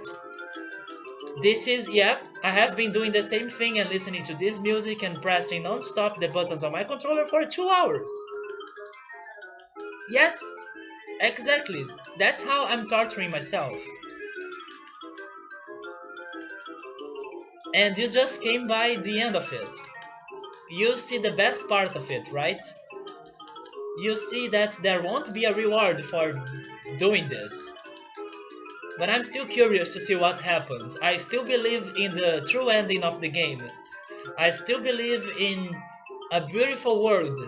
Speaker 1: This is, yep, I have been doing the same thing and listening to this music and pressing non-stop the buttons on my controller for 2 hours. Yes, exactly. That's how I'm torturing myself. And you just came by the end of it. You see the best part of it, right? You see that there won't be a reward for doing this. But I'm still curious to see what happens. I still believe in the true ending of the game. I still believe in a beautiful world,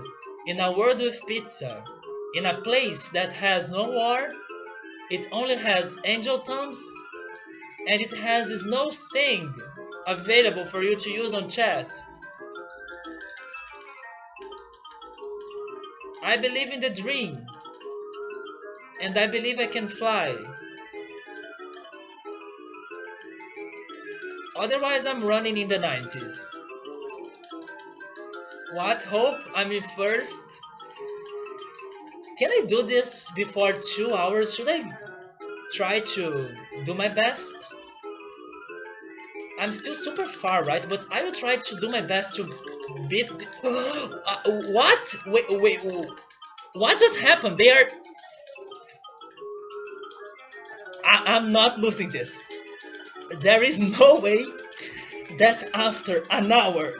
Speaker 1: in a world with pizza, in a place that has no war, it only has angel thumbs, and it has Snow Sing available for you to use on chat. I believe in the dream, and I believe I can fly. Otherwise, I'm running in the 90s. What hope? I'm in first. Can I do this before 2 hours? Should I try to do my best? I'm still super far, right? But I will try to do my best to beat what? Wait, what just happened? They are... I'm not losing this. There is no way that after an hour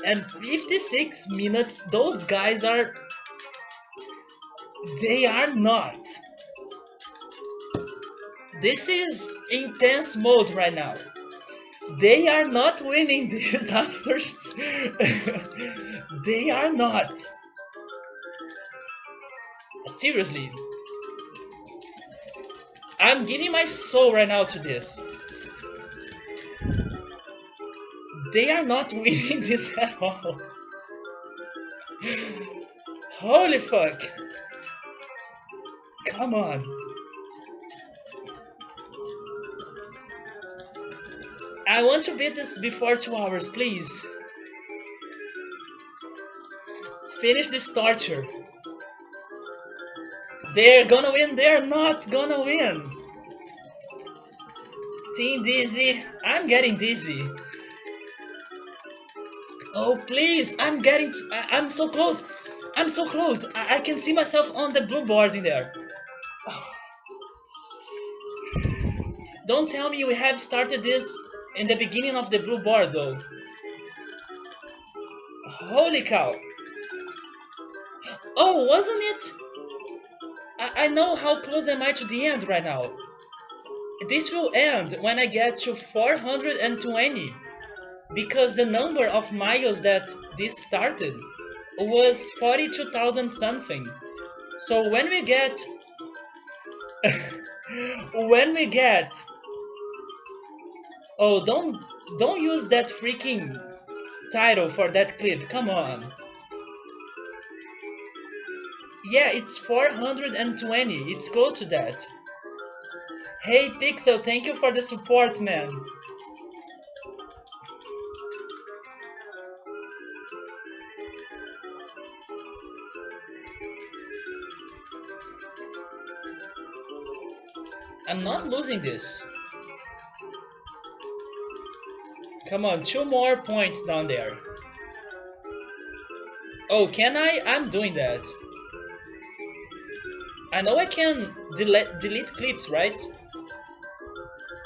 Speaker 1: and 56 minutes, those guys are... They are not. This is intense mode right now. They are not winning this after... They are not. Seriously. I'm giving my soul right now to this. They are not winning this at all. Holy fuck. Come on. I want to beat this before 2 hours, please. Finish this torture. They're gonna win, they're not gonna win. Team Dizzy, I'm getting dizzy. Oh please, I'm so close. I'm so close. I can see myself on the blue board in there. Oh. Don't tell me we have started this in the beginning of the blue board though. Holy cow. Oh, wasn't it? I know how close am I to the end right now. This will end when I get to 420. Because the number of miles that this started was 42,000 something. So when we get... Oh, don't use that freaking title for that clip, come on. Yeah, it's 420. It's close to that. Hey Pixel, thank you for the support, man. I'm not losing this. Come on, 2 more points down there. Oh, can I? I'm doing that. I know I can delete clips, right?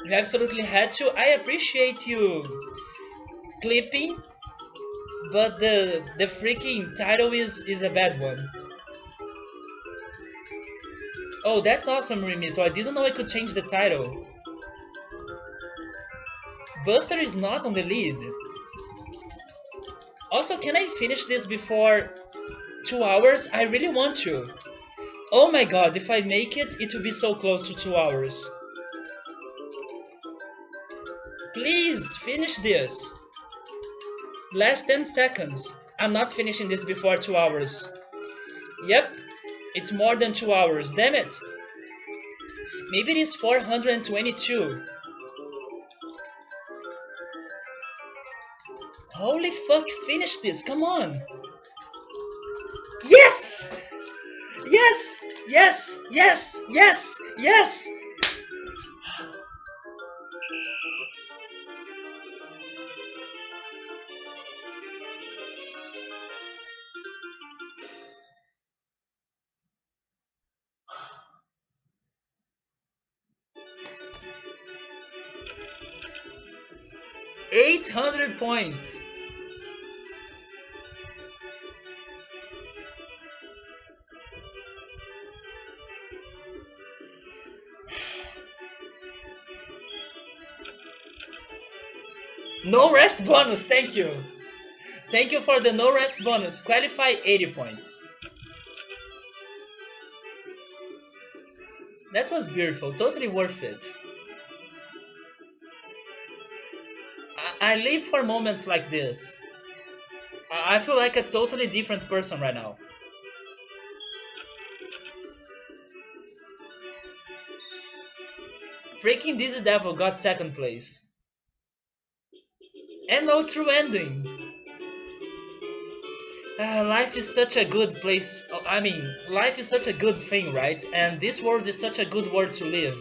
Speaker 1: You absolutely had to. I appreciate you clipping, but the freaking title is a bad one. Oh, that's awesome, Remito. I didn't know I could change the title. Buster is not on the lead. Also, can I finish this before 2 hours? I really want to. Oh my god, if I make it, it will be so close to 2 hours. Please, finish this. Last 10 seconds. I'm not finishing this before 2 hours. Yep, it's more than 2 hours. Damn it. Maybe it is 422. Holy fuck, finish this, come on. Yes! Yes! Yes! Yes! Yes! Yes! $800. No rest bonus, thank you. Thank you for the no rest bonus. Qualify 80 points. That was beautiful, totally worth it. I live for moments like this. I feel like a totally different person right now. Freaking Dizzy Devil got second place. And no true ending. Life is such a good place. I mean, life is such a good thing, right? And this world is such a good world to live.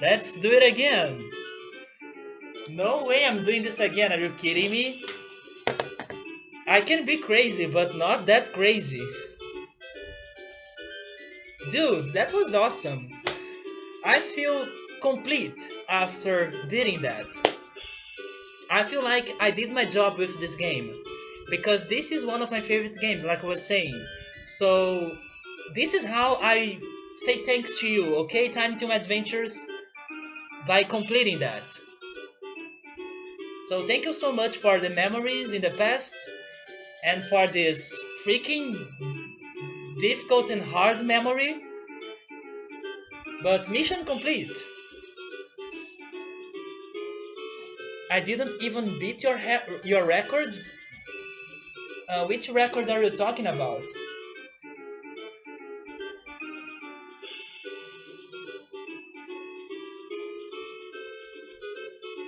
Speaker 1: Let's do it again. No way I'm doing this again, are you kidding me? I can be crazy, but not that crazy. Dude, that was awesome. I feel complete after beating that. I feel like I did my job with this game. Because this is one of my favorite games, like I was saying. So, this is how I say thanks to you, okay, Tiny Toon Adventures? By completing that. So thank you so much for the memories in the past and for this freaking difficult and hard memory. But mission complete. I didn't even beat your record. Which record are you talking about?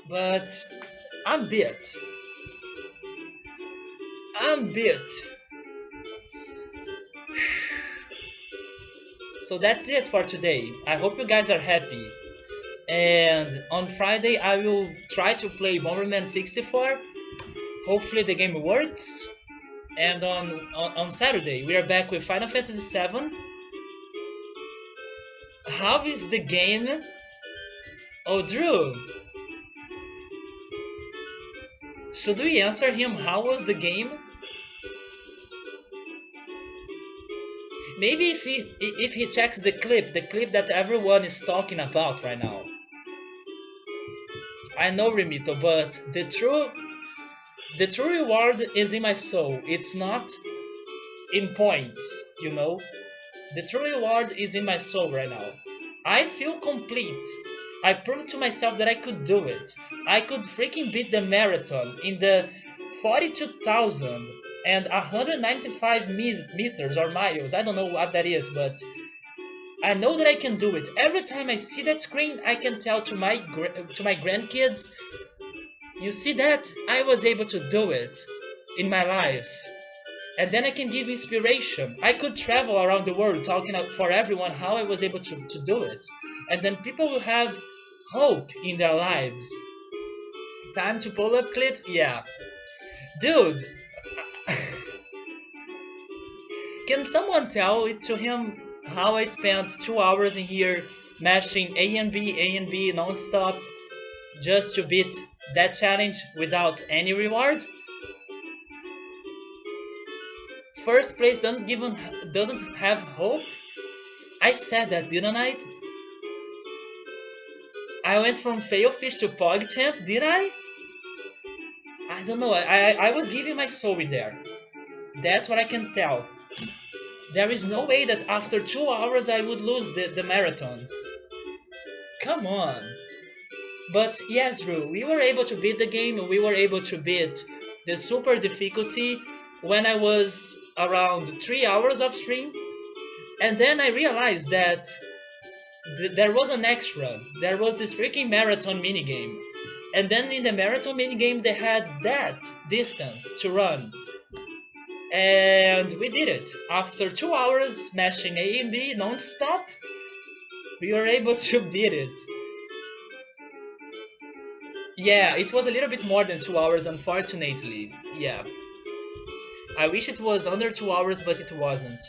Speaker 1: But I'm beat. I'm beat. So that's it for today. I hope you guys are happy. And on Friday I will try to play Bomberman 64. Hopefully the game works. And on Saturday we are back with Final Fantasy VII. How is the game? Oh, Drew. Should we answer him how was the game? Maybe if he checks the clip that everyone is talking about right now. I know, Remito, but the true reward is in my soul. It's not in points, you know? The true reward is in my soul right now. I feel complete. I proved to myself that I could do it. I could freaking beat the marathon in the 42,195 meters or miles. I don't know what that is, but I know that I can do it. Every time I see that screen, I can tell to my grandkids, you see that? I was able to do it in my life. And then I can give inspiration. I could travel around the world talking for everyone how I was able to do it. And then people will have hope in their lives. Time to pull up clips? Yeah. Dude, can someone tell it to him how I spent 2 hours in here mashing A and B non-stop just to beat that challenge without any reward? First place doesn't have hope? I said that, didn't I? I went from Failfish to PogChamp, did I? I don't know, I was giving my soul in there. That's what I can tell. There is no way that after 2 hours I would lose the marathon. Come on. But yeah, Drew, we were able to beat the game, and we were able to beat the super difficulty when I was around 3 hours off stream. And then I realized that there was an extra. There was this freaking marathon minigame. And then in the marathon minigame they had that distance to run. And we did it. After 2 hours smashing A and B non-stop, we were able to beat it. Yeah, it was a little bit more than 2 hours, unfortunately. Yeah. I wish it was under 2 hours, but it wasn't.